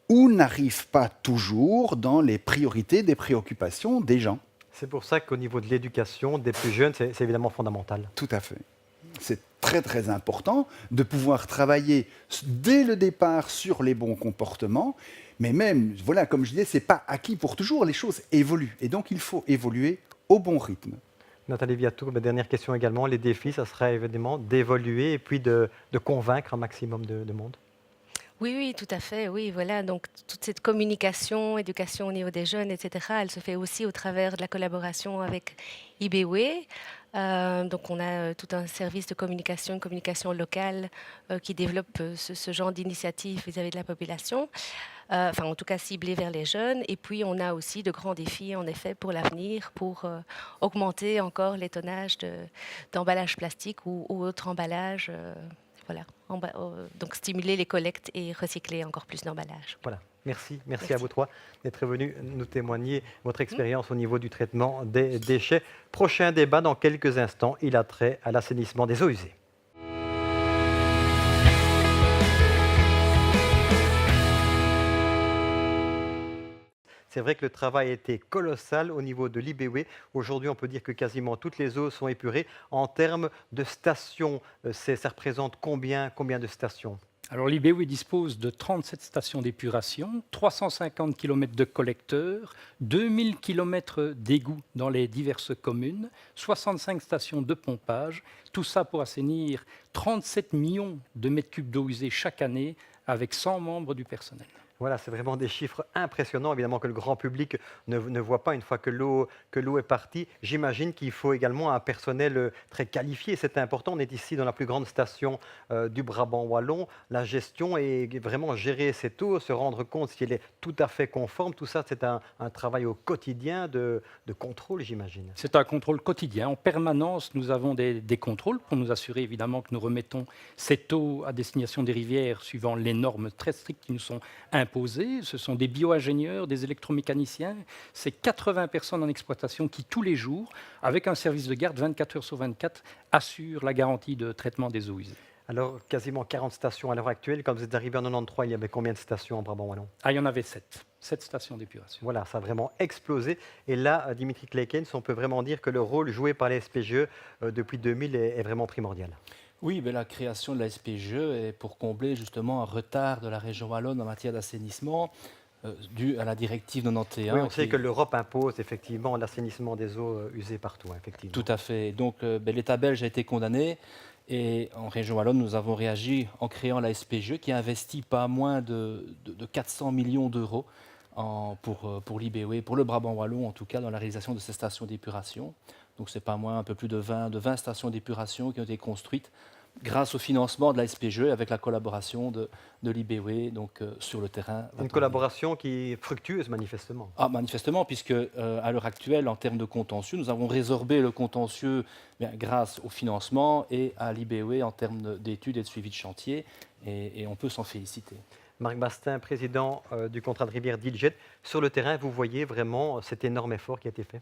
ou n'arrivent pas toujours dans les priorités des préoccupations des gens. C'est pour ça qu'au niveau de l'éducation des plus jeunes, c'est évidemment fondamental. Tout à fait. C'est très très important de pouvoir travailler dès le départ sur les bons comportements, mais même, voilà, comme je disais, ce n'est pas acquis pour toujours, les choses évoluent, et donc il faut évoluer au bon rythme. Nathalie Viato, dernière question également, les défis, ça sera évidemment d'évoluer et puis de convaincre un maximum de monde. Oui, tout à fait. Oui, voilà. Donc, toute cette communication, éducation au niveau des jeunes, etc., elle se fait aussi au travers de la collaboration avec IBEWE. Donc, on a tout un service de communication, une communication locale qui développe ce genre d'initiative vis-à-vis de la population. Enfin, en tout cas, ciblée vers les jeunes. Et puis, on a aussi de grands défis, en effet, pour l'avenir, pour augmenter encore les tonnages d'emballages plastiques ou autres emballages. Voilà. Donc stimuler les collectes et recycler encore plus d'emballages. Voilà, merci à vous trois d'être venus nous témoigner votre expérience au niveau du traitement des déchets. Prochain débat dans quelques instants, il a trait à l'assainissement des eaux usées. C'est vrai que le travail a été colossal au niveau de l'IBEWE. Aujourd'hui, on peut dire que quasiment toutes les eaux sont épurées. En termes de stations, ça représente combien de stations? Alors l'IBEWE dispose de 37 stations d'épuration, 350 km de collecteurs, 2000 km d'égouts dans les diverses communes, 65 stations de pompage, tout ça pour assainir 37 millions de mètres cubes d'eau usée chaque année avec 100 membres du personnel. Voilà, c'est vraiment des chiffres impressionnants, évidemment, que le grand public ne voit pas une fois que l'eau est partie. J'imagine qu'il faut également un personnel très qualifié. C'est important. On est ici dans la plus grande station du Brabant wallon. La gestion est vraiment gérer cette eau, se rendre compte si elle est tout à fait conforme. Tout ça, c'est un travail au quotidien de contrôle, j'imagine. C'est un contrôle quotidien. En permanence, nous avons des contrôles pour nous assurer évidemment que nous remettons cette eau à destination des rivières suivant les normes très strictes qui nous sont imposées. Ce sont des bio-ingénieurs, des électromécaniciens. C'est 80 personnes en exploitation qui, tous les jours, avec un service de garde 24 heures sur 24, assurent la garantie de traitement des eaux usées. Alors, quasiment 40 stations à l'heure actuelle. Quand vous êtes arrivé en 93, il y avait combien de stations en Brabant wallon? Ah, il y en avait 7. 7 stations d'épuration. Voilà, ça a vraiment explosé. Et là, Dimitri Kleekens, on peut vraiment dire que le rôle joué par les SPGE depuis 2000 est vraiment primordial. Oui, mais la création de la SPGE est pour combler justement un retard de la région wallonne en matière d'assainissement dû à la directive 91. Oui, on sait que l'Europe impose effectivement l'assainissement des eaux usées partout, effectivement. Tout à fait. Donc l'État belge a été condamné et en région wallonne, nous avons réagi en créant la SPGE qui a investi pas moins de 400 millions d'euros pour l'IBEWE, pour le Brabant wallon en tout cas, dans la réalisation de ces stations d'épuration. Donc c'est pas moins un peu plus de 20 stations d'épuration qui ont été construites grâce au financement de la SPGE avec la collaboration de l'IBEWE sur le terrain. Une collaboration qui est fructueuse manifestement. Ah, manifestement, puisque à l'heure actuelle, en termes de contentieux, nous avons résorbé le contentieux grâce au financement et à l'IBEWE en termes d'études et de suivi de chantier, et on peut s'en féliciter. Marc Bastin, président du contrat de rivière d'Iljet. Sur le terrain, vous voyez vraiment cet énorme effort qui a été fait?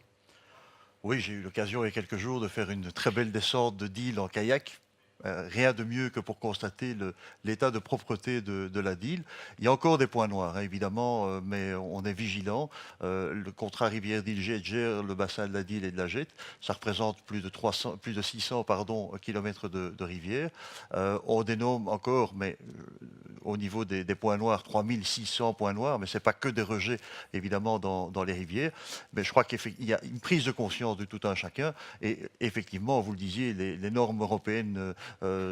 Oui, j'ai eu l'occasion il y a quelques jours de faire une très belle descente de Dyle en kayak. Rien de mieux que pour constater l'état de propreté de la Dyle. Il y a encore des points noirs, hein, évidemment, mais on est vigilant. Le contrat rivière d'Iljet gère le bassin de la Dyle et de la Jette. Ça représente plus de 600 kilomètres de rivière. On dénomme encore, mais au niveau des points noirs, 3600 points noirs, mais ce n'est pas que des rejets, évidemment, dans les rivières. Mais je crois qu'il y a une prise de conscience de tout un chacun. Et effectivement, vous le disiez, les normes européennes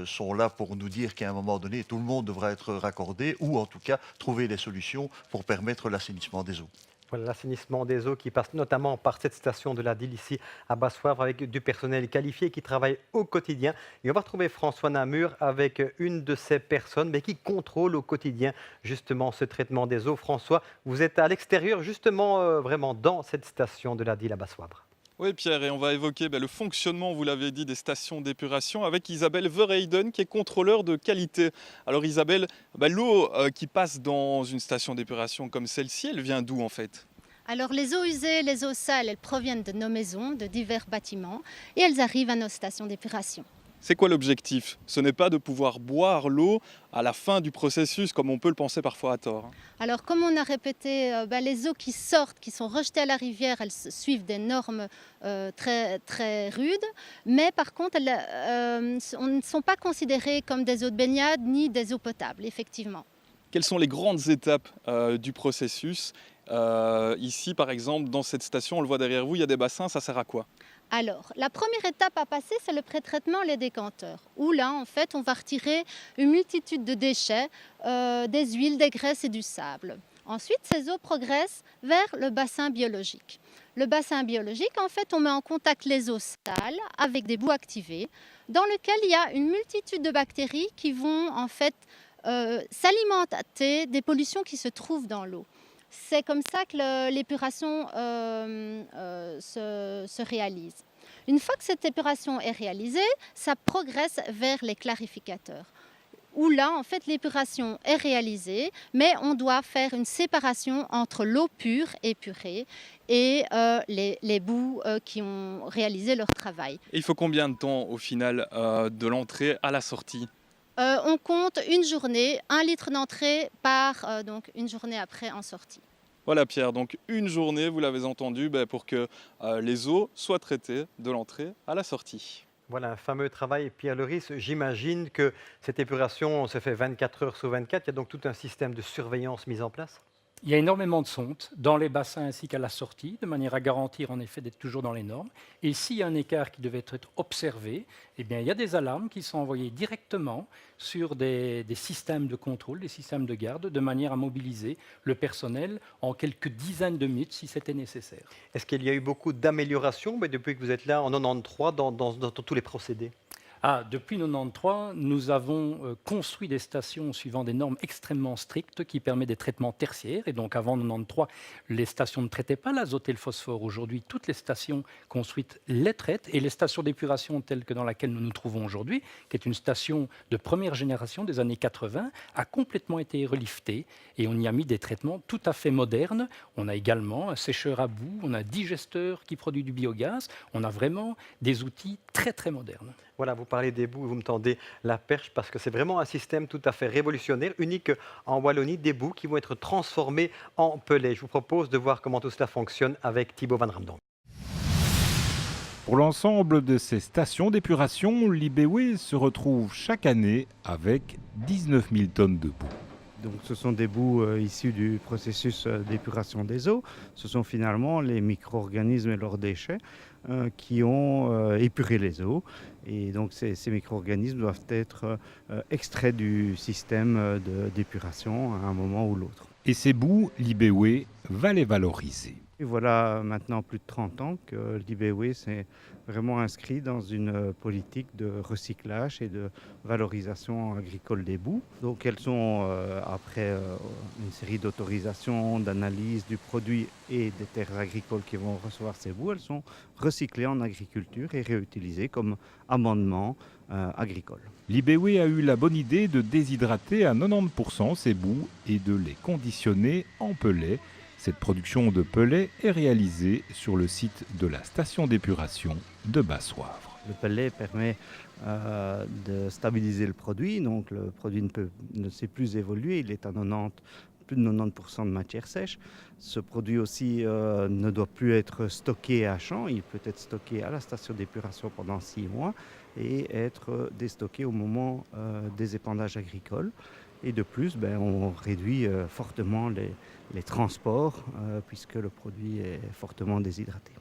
sont là pour nous dire qu'à un moment donné, tout le monde devra être raccordé ou en tout cas trouver des solutions pour permettre l'assainissement des eaux. Voilà, l'assainissement des eaux qui passe notamment par cette station de la Dyle ici à Basse-Wavre avec du personnel qualifié qui travaille au quotidien. Et on va retrouver François Namur avec une de ces personnes mais qui contrôle au quotidien justement ce traitement des eaux. François, vous êtes à l'extérieur justement vraiment dans cette station de la Dyle à Basse-Wavre. Oui Pierre, et on va évoquer le fonctionnement, vous l'avez dit, des stations d'épuration avec Isabelle Verheyden qui est contrôleur de qualité. Alors Isabelle, l'eau qui passe dans une station d'épuration comme celle-ci, elle vient d'où en fait? Alors les eaux usées, les eaux sales, elles proviennent de nos maisons, de divers bâtiments et elles arrivent à nos stations d'épuration. C'est quoi l'objectif? Ce n'est pas de pouvoir boire l'eau à la fin du processus, comme on peut le penser parfois à tort. Alors comme on a répété, les eaux qui sortent, qui sont rejetées à la rivière, elles suivent des normes très, très rudes, mais par contre, elles ne sont pas considérées comme des eaux de baignade ni des eaux potables, effectivement. Quelles sont les grandes étapes du processus? Ici, par exemple, dans cette station, on le voit derrière vous, il y a des bassins, ça sert à quoi? Alors, la première étape à passer, c'est le pré-traitement, les décanteurs, où là, en fait, on va retirer une multitude de déchets, des huiles, des graisses et du sable. Ensuite, ces eaux progressent vers le bassin biologique. Le bassin biologique, en fait, on met en contact les eaux sales avec des boues activées, dans lequel il y a une multitude de bactéries qui vont, en fait, s'alimenter des pollutions qui se trouvent dans l'eau. C'est comme ça que l'épuration se réalise. Une fois que cette épuration est réalisée, ça progresse vers les clarificateurs, où là, en fait, l'épuration est réalisée, mais on doit faire une séparation entre l'eau pure, épurée, et les boues qui ont réalisé leur travail. Et il faut combien de temps, au final, de l'entrée à la sortie? On compte une journée, 1 litre d'entrée par donc une journée après en sortie. Voilà Pierre, donc une journée, vous l'avez entendu, pour que les eaux soient traitées de l'entrée à la sortie. Voilà un fameux travail, Pierre Leris. J'imagine que cette épuration se fait 24 heures sur 24. Il y a donc tout un système de surveillance mis en place? Il y a énormément de sondes dans les bassins ainsi qu'à la sortie, de manière à garantir en effet d'être toujours dans les normes. Et s'il y a un écart qui devait être observé, eh bien, il y a des alarmes qui sont envoyées directement sur des systèmes de contrôle, des systèmes de garde, de manière à mobiliser le personnel en quelques dizaines de minutes si c'était nécessaire. Est-ce qu'il y a eu beaucoup d'améliorations depuis que vous êtes là en 93 dans tous les procédés? Depuis 1993, nous avons construit des stations suivant des normes extrêmement strictes qui permettent des traitements tertiaires. Et donc avant 1993, les stations ne traitaient pas l'azote et le phosphore. Aujourd'hui, toutes les stations construites les traitent. Et les stations d'épuration telles que dans laquelle nous nous trouvons aujourd'hui, qui est une station de première génération des années 80, a complètement été reliftée. Et on y a mis des traitements tout à fait modernes. On a également un sécheur à boue, on a un digesteur qui produit du biogaz. On a vraiment des outils très très modernes. Voilà, vous parlez des boues, vous me tendez la perche parce que c'est vraiment un système tout à fait révolutionnaire, unique en Wallonie, des boues qui vont être transformées en pellets. Je vous propose de voir comment tout cela fonctionne avec Thibaut Van Ramdonk. Pour l'ensemble de ces stations d'épuration, l'IBEWE se retrouve chaque année avec 19 000 tonnes de boue. Donc, ce sont des boues issues du processus d'épuration des eaux. Ce sont finalement les micro-organismes et leurs déchets qui ont épuré les eaux. Et donc ces micro-organismes doivent être extraits du système d'épuration à un moment ou l'autre. Et ces boues, l'IBEWE va les valoriser. Et voilà maintenant plus de 30 ans que l'IBEWE s'est vraiment inscrit dans une politique de recyclage et de valorisation agricole des boues. Donc elles sont, après une série d'autorisations, d'analyses du produit et des terres agricoles qui vont recevoir ces boues, elles sont recyclées en agriculture et réutilisées comme amendement agricole. L'IBEWE a eu la bonne idée de déshydrater à 90% ces boues et de les conditionner en pellets. Cette production de pellets est réalisée sur le site de la station d'épuration de Bassoivre. Le pellet permet de stabiliser le produit, donc le produit ne sait plus évoluer, il est à plus de 90% de matière sèche. Ce produit aussi ne doit plus être stocké à champ, il peut être stocké à la station d'épuration pendant 6 mois et être déstocké au moment des épandages agricoles. Et de plus, on réduit fortement les transports puisque le produit est fortement déshydraté.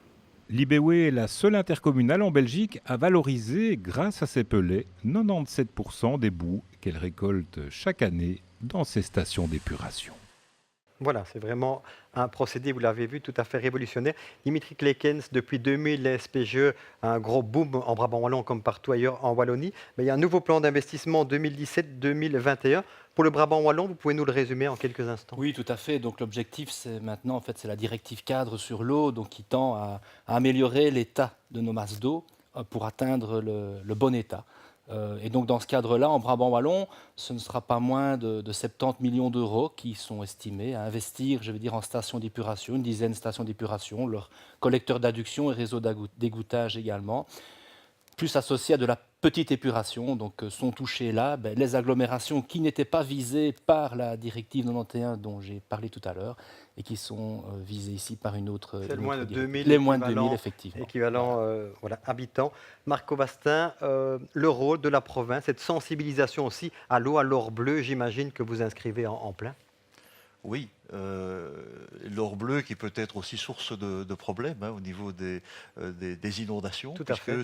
L'IBEWE est la seule intercommunale en Belgique à valoriser, grâce à ses pellets, 97% des boues qu'elle récolte chaque année dans ses stations d'épuration. Voilà, c'est vraiment un procédé, vous l'avez vu, tout à fait révolutionnaire. Dimitri Klekens, depuis 2000, les SPGE, un gros boom en Brabant Wallon comme partout ailleurs en Wallonie. Mais il y a un nouveau plan d'investissement 2017-2021. Pour le Brabant Wallon, vous pouvez nous le résumer en quelques instants? Oui, tout à fait. Donc l'objectif, c'est maintenant, en fait, c'est la directive cadre sur l'eau, donc qui tend à améliorer l'état de nos masses d'eau pour atteindre le bon état. Et donc dans ce cadre-là, en Brabant Wallon, ce ne sera pas moins de 70 millions d'euros qui sont estimés à investir, je veux dire, en stations d'épuration, une dizaine de stations d'épuration, leurs collecteurs d'adduction et réseaux d'égouttage également, plus associés à de la petite épuration. Donc sont touchées là les agglomérations qui n'étaient pas visées par la directive 91 dont j'ai parlé tout à l'heure et qui sont visées ici par une autre. C'est moins de 2000. Les moins de 2000, effectivement. Équivalent habitants. Marc Covastin, le rôle de la province, cette sensibilisation aussi à l'eau, à l'or bleu, j'imagine que vous inscrivez en plein. Oui, l'or bleu qui peut être aussi source de problèmes au niveau des inondations, puisque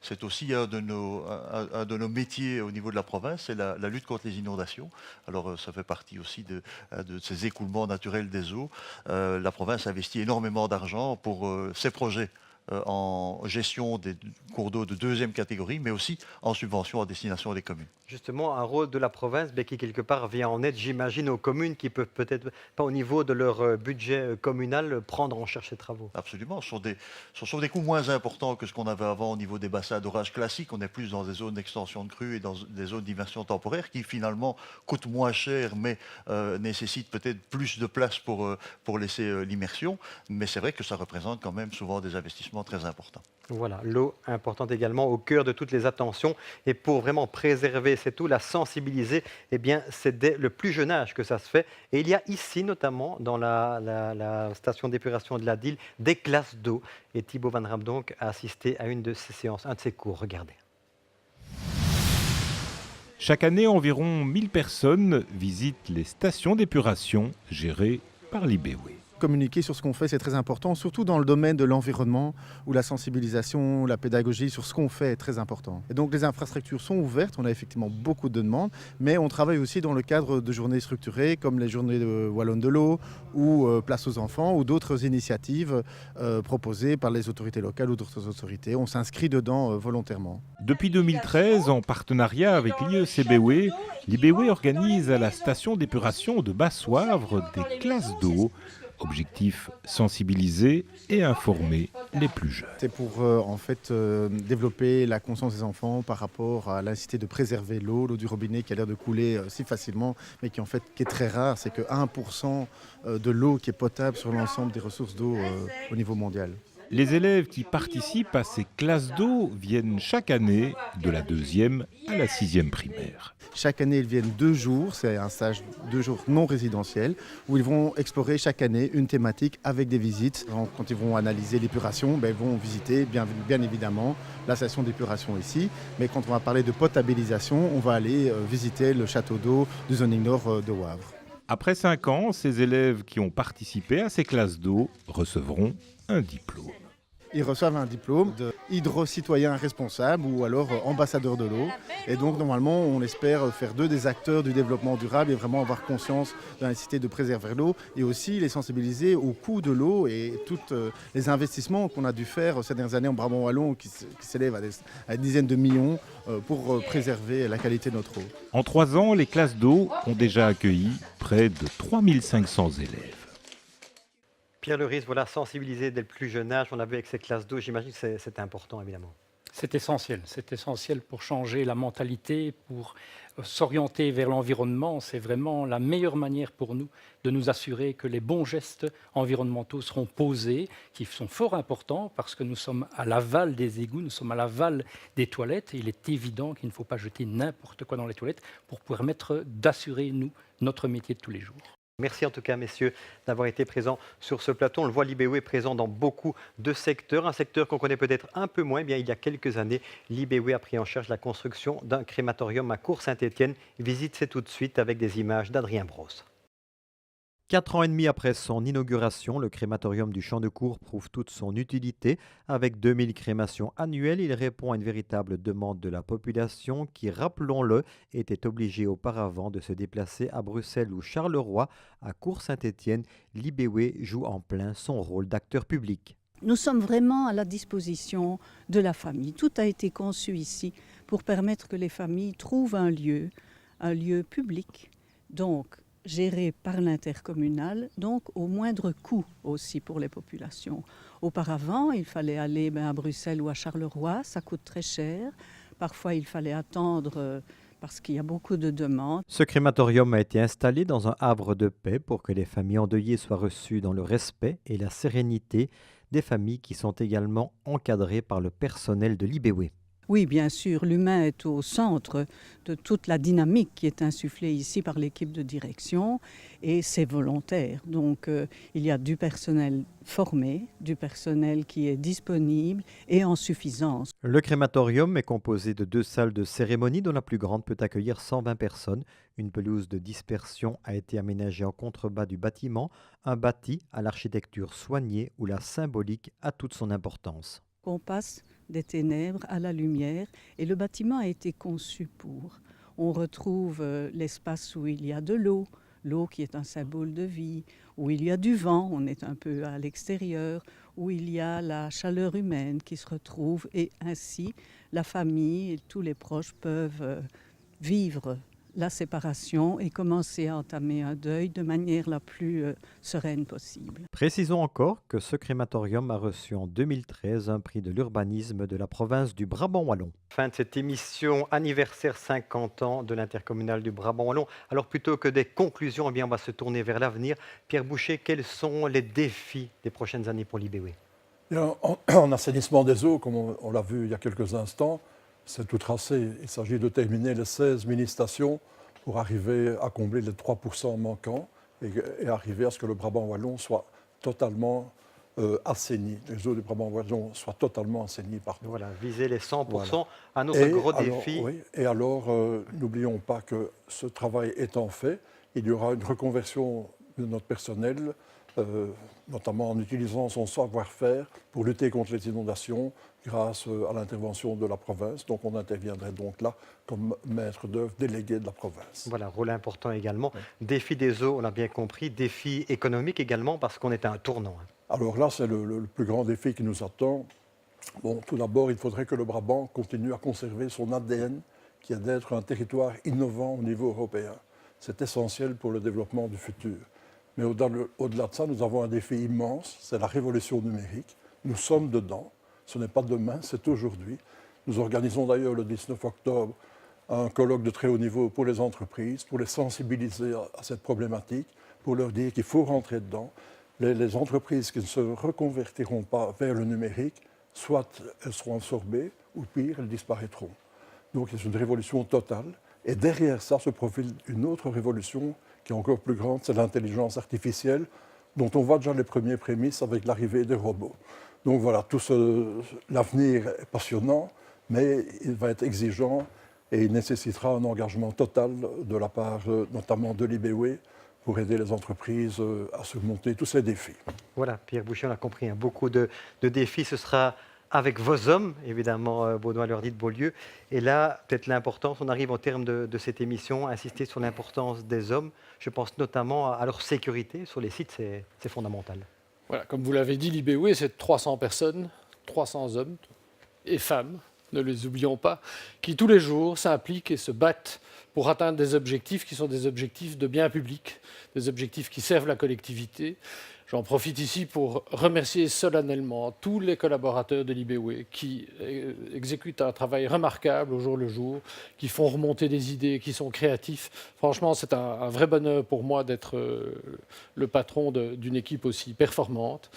c'est aussi un de nos métiers au niveau de la province, c'est la lutte contre les inondations. Alors ça fait partie aussi de ces écoulements naturels des eaux. La province investit énormément d'argent pour ces projets en gestion des cours d'eau de deuxième catégorie, mais aussi en subvention à destination des communes. Justement, un rôle de la province qui, quelque part, vient en aide, j'imagine, aux communes qui peuvent peut-être pas, au niveau de leur budget communal, prendre en charge ces travaux. Absolument. Ce sont des coûts moins importants que ce qu'on avait avant au niveau des bassins d'orage classiques. On est plus dans des zones d'extension de crues et dans des zones d'immersion temporaire qui, finalement, coûtent moins cher, mais nécessitent peut-être plus de place pour laisser l'immersion. Mais c'est vrai que ça représente quand même souvent des investissements très importants. Voilà, l'eau importante également au cœur de toutes les attentions. Et pour vraiment préserver cette eau, la sensibiliser, eh bien, c'est dès le plus jeune âge que ça se fait. Et il y a ici, notamment, dans la station d'épuration de la DIL, des classes d'eau. Et Thibaut Van Ramdonk a assisté à une de ces séances, un de ces cours. Regardez. Chaque année, environ 1000 personnes visitent les stations d'épuration gérées par l'IBEWE. Communiquer sur ce qu'on fait, c'est très important, surtout dans le domaine de l'environnement, où la sensibilisation, la pédagogie sur ce qu'on fait est très important. Et donc les infrastructures sont ouvertes, on a effectivement beaucoup de demandes, mais on travaille aussi dans le cadre de journées structurées, comme les journées de Wallonne de l'eau, ou Place aux enfants, ou d'autres initiatives proposées par les autorités locales ou d'autres autorités. On s'inscrit dedans volontairement. Depuis 2013, en partenariat avec l'IECBW, l'IBEWE organise à la station d'épuration de Bassoivre des classes d'eau. Objectif, sensibiliser et informer les plus jeunes. C'est pour développer la conscience des enfants par rapport à la nécessité de préserver l'eau du robinet qui a l'air de couler si facilement, mais qui est très rare. C'est que 1% de l'eau qui est potable sur l'ensemble des ressources d'eau au niveau mondial. Les élèves qui participent à ces classes d'eau viennent chaque année de la 2e à la 6e primaire. Chaque année, ils viennent 2 jours, c'est un stage 2 jours non résidentiel, où ils vont explorer chaque année une thématique avec des visites. Quand ils vont analyser l'épuration, ils vont visiter bien évidemment la station d'épuration ici. Mais quand on va parler de potabilisation, on va aller visiter le château d'eau du zoning nord de Wavre. Après 5 ans, ces élèves qui ont participé à ces classes d'eau recevront un diplôme. Ils reçoivent un diplôme d'hydro-citoyen responsable ou alors ambassadeur de l'eau. Et donc normalement, on espère faire d'eux des acteurs du développement durable et vraiment avoir conscience de la nécessité de préserver l'eau et aussi les sensibiliser au coût de l'eau et tous les investissements qu'on a dû faire ces dernières années en Brabant Wallon qui s'élèvent à des dizaines de millions pour préserver la qualité de notre eau. En 3 ans, les classes d'eau ont déjà accueilli près de 3500 élèves. Pierre Leris, voilà, sensibiliser dès le plus jeune âge, on a vu avec ces classes d'eau, j'imagine que c'est important évidemment. C'est essentiel pour changer la mentalité, pour s'orienter vers l'environnement. C'est vraiment la meilleure manière pour nous de nous assurer que les bons gestes environnementaux seront posés, qui sont fort importants parce que nous sommes à l'aval des égouts, nous sommes à l'aval des toilettes. Et il est évident qu'il ne faut pas jeter n'importe quoi dans les toilettes pour permettre d'assurer, notre métier de tous les jours. Merci en tout cas, messieurs, d'avoir été présents sur ce plateau. On le voit, l'IBEWE est présent dans beaucoup de secteurs. Un secteur qu'on connaît peut-être un peu moins. Eh bien, il y a quelques années, l'IBEWE a pris en charge la construction d'un crématorium à Cours-Saint-Étienne. Visite, c'est tout de suite avec des images d'Adrien Brosse. 4 ans et demi après son inauguration, le crématorium du Champ de Cours prouve toute son utilité. Avec 2000 crémations annuelles, il répond à une véritable demande de la population qui, rappelons-le, était obligée auparavant de se déplacer à Bruxelles ou Charleroi. À Cours-Saint-Étienne, l'IBEWE joue en plein son rôle d'acteur public. Nous sommes vraiment à la disposition de la famille. Tout a été conçu ici pour permettre que les familles trouvent un lieu public, donc géré par l'intercommunal, donc au moindre coût aussi pour les populations. Auparavant, il fallait aller à Bruxelles ou à Charleroi, ça coûte très cher. Parfois, il fallait attendre parce qu'il y a beaucoup de demandes. Ce crématorium a été installé dans un havre de paix pour que les familles endeuillées soient reçues dans le respect et la sérénité des familles qui sont également encadrées par le personnel de l'IBEWE. Oui, bien sûr, l'humain est au centre de toute la dynamique qui est insufflée ici par l'équipe de direction et c'est volontaire. Donc il y a du personnel formé, du personnel qui est disponible et en suffisance. Le crématorium est composé de 2 salles de cérémonie dont la plus grande peut accueillir 120 personnes. Une pelouse de dispersion a été aménagée en contrebas du bâtiment, un bâti à l'architecture soignée où la symbolique a toute son importance. On passe des ténèbres à la lumière et le bâtiment a été conçu pour. On retrouve l'espace où il y a de l'eau qui est un symbole de vie, où il y a du vent, on est un peu à l'extérieur, où il y a la chaleur humaine qui se retrouve et ainsi la famille et tous les proches peuvent vivre la séparation et commencer à entamer un deuil de manière la plus sereine possible. Précisons encore que ce crématorium a reçu en 2013 un prix de l'urbanisme de la province du Brabant Wallon. Fin de cette émission anniversaire 50 ans de l'intercommunal du Brabant Wallon. Alors plutôt que des conclusions, eh bien, on va se tourner vers l'avenir. Pierre Boucher, quels sont les défis des prochaines années pour l'IBEWE ? En assainissement des eaux, comme on l'a vu il y a quelques instants, c'est tout tracé. Il s'agit de terminer les 16 mini-stations pour arriver à combler les 3% manquants et arriver à ce que le Brabant Wallon soit totalement assaini. Les eaux du Brabant Wallon soient totalement assainies partout. Voilà, viser les 100%, voilà. Un autre gros défi. Oui, et alors, n'oublions pas que ce travail étant fait, il y aura une reconversion de notre personnel, notamment en utilisant son savoir-faire pour lutter contre les inondations grâce à l'intervention de la province. Donc on interviendrait donc là comme maître d'œuvre délégué de la province. Voilà, rôle important également. Défi des eaux, on l'a bien compris. Défi économique également parce qu'on est à un tournant. Alors là, c'est le plus grand défi qui nous attend. Bon, tout d'abord, il faudrait que le Brabant continue à conserver son ADN, qui est d'être un territoire innovant au niveau européen. C'est essentiel pour le développement du futur. Mais au-delà de ça, nous avons un défi immense, c'est la révolution numérique. Nous sommes dedans. Ce n'est pas demain, c'est aujourd'hui. Nous organisons d'ailleurs le 19 octobre un colloque de très haut niveau pour les entreprises, pour les sensibiliser à cette problématique, pour leur dire qu'il faut rentrer dedans. Les entreprises qui ne se reconvertiront pas vers le numérique, soit elles seront absorbées, ou pire, elles disparaîtront. Donc c'est une révolution totale. Et derrière ça se profile une autre révolution qui est encore plus grande, c'est l'intelligence artificielle, dont on voit déjà les premiers prémices avec l'arrivée des robots. Donc voilà, l'avenir est passionnant, mais il va être exigeant et il nécessitera un engagement total de la part notamment de l'IBEWE pour aider les entreprises à surmonter tous ces défis. Voilà, Pierre Boucher, on a compris, beaucoup de défis. Ce sera avec vos hommes, évidemment, Baudouin Lordy de Beaulieu. Et là, peut-être l'importance, on arrive au terme de cette émission, insister sur l'importance des hommes. Je pense notamment à leur sécurité. Sur les sites, c'est fondamental. Voilà, comme vous l'avez dit, l'IBEWE, c'est 300 personnes, 300 hommes et femmes, ne les oublions pas, qui tous les jours s'impliquent et se battent pour atteindre des objectifs qui sont des objectifs de bien public, des objectifs qui servent la collectivité. J'en profite ici pour remercier solennellement tous les collaborateurs de l'IBEWE qui exécutent un travail remarquable au jour le jour, qui font remonter des idées, qui sont créatifs. Franchement, c'est un vrai bonheur pour moi d'être le patron d'une équipe aussi performante.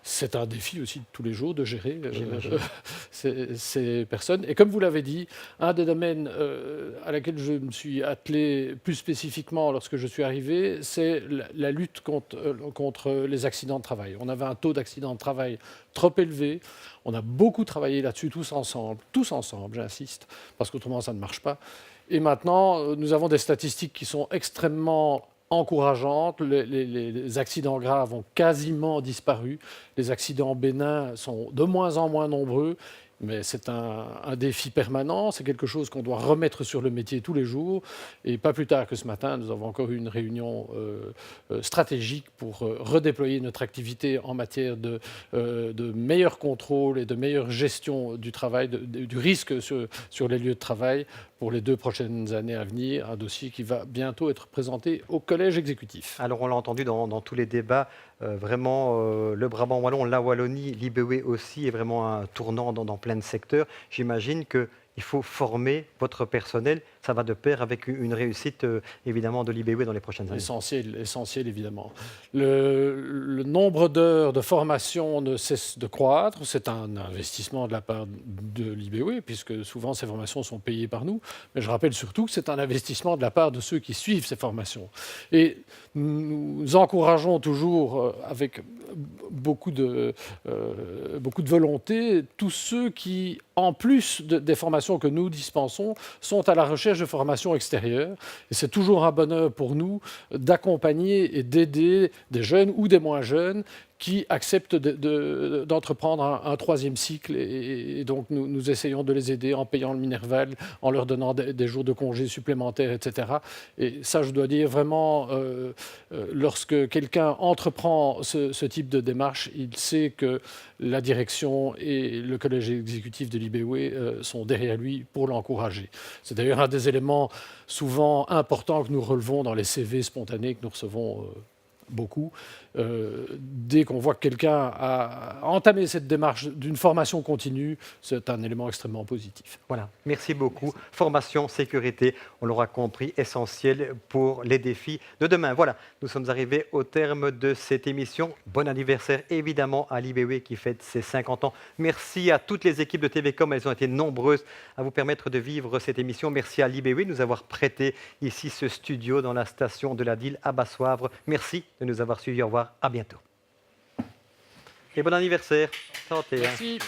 C'est un défi aussi de tous les jours de gérer ces personnes. Et comme vous l'avez dit, un des domaines à laquelle je me suis attelé plus spécifiquement lorsque je suis arrivé, c'est la lutte contre les accidents de travail. On avait un taux d'accidents de travail trop élevé. On a beaucoup travaillé là-dessus tous ensemble, j'insiste, parce qu'autrement ça ne marche pas. Et maintenant, nous avons des statistiques qui sont extrêmement encourageante. Les accidents graves ont quasiment disparu. Les accidents bénins sont de moins en moins nombreux. Mais c'est un défi permanent, c'est quelque chose qu'on doit remettre sur le métier tous les jours. Et pas plus tard que ce matin, nous avons encore eu une réunion stratégique pour redéployer notre activité en matière de meilleur contrôle et de meilleure gestion du travail, du risque sur les lieux de travail pour les 2 prochaines années à venir, un dossier qui va bientôt être présenté au collège exécutif. Alors on l'a entendu dans tous les débats, vraiment le Brabant wallon, la Wallonie, l'IBEWE aussi est vraiment un tournant dans plein de secteurs. J'imagine qu'il faut former votre personnel, ça va de pair avec une réussite évidemment de l'IBEWE dans les prochaines années. Essentiel évidemment. Le nombre d'heures de formation ne cesse de croître, c'est un investissement de la part de l'IBEWE puisque souvent ces formations sont payées par nous, mais je rappelle surtout que c'est un investissement de la part de ceux qui suivent ces formations. Et nous encourageons toujours avec beaucoup de volonté tous ceux qui, en plus des formations que nous dispensons, sont à la recherche de formations extérieures. Et c'est toujours un bonheur pour nous d'accompagner et d'aider des jeunes ou des moins jeunes qui acceptent d'entreprendre un 3e cycle. Et donc, nous essayons de les aider en payant le Minerval, en leur donnant des jours de congés supplémentaires, etc. Et ça, je dois dire vraiment, lorsque quelqu'un entreprend ce type de démarche, il sait que la direction et le collège exécutif de l'IBEWE sont derrière lui pour l'encourager. C'est d'ailleurs un des éléments souvent importants que nous relevons dans les CV spontanés que nous recevons beaucoup. Dès qu'on voit que quelqu'un a entamé cette démarche d'une formation continue, c'est un élément extrêmement positif. Voilà, merci beaucoup. Merci. Formation, sécurité, on l'aura compris, essentiel pour les défis de demain. Voilà, nous sommes arrivés au terme de cette émission. Bon anniversaire évidemment à l'IBEWE qui fête ses 50 ans. Merci à toutes les équipes de TVcom, elles ont été nombreuses à vous permettre de vivre cette émission. Merci à l'IBEWE de nous avoir prêté ici ce studio dans la station de la Dyle à Bassoivre. Merci de nous avoir suivis. Au revoir, à bientôt. Et bon anniversaire. Santé. Merci.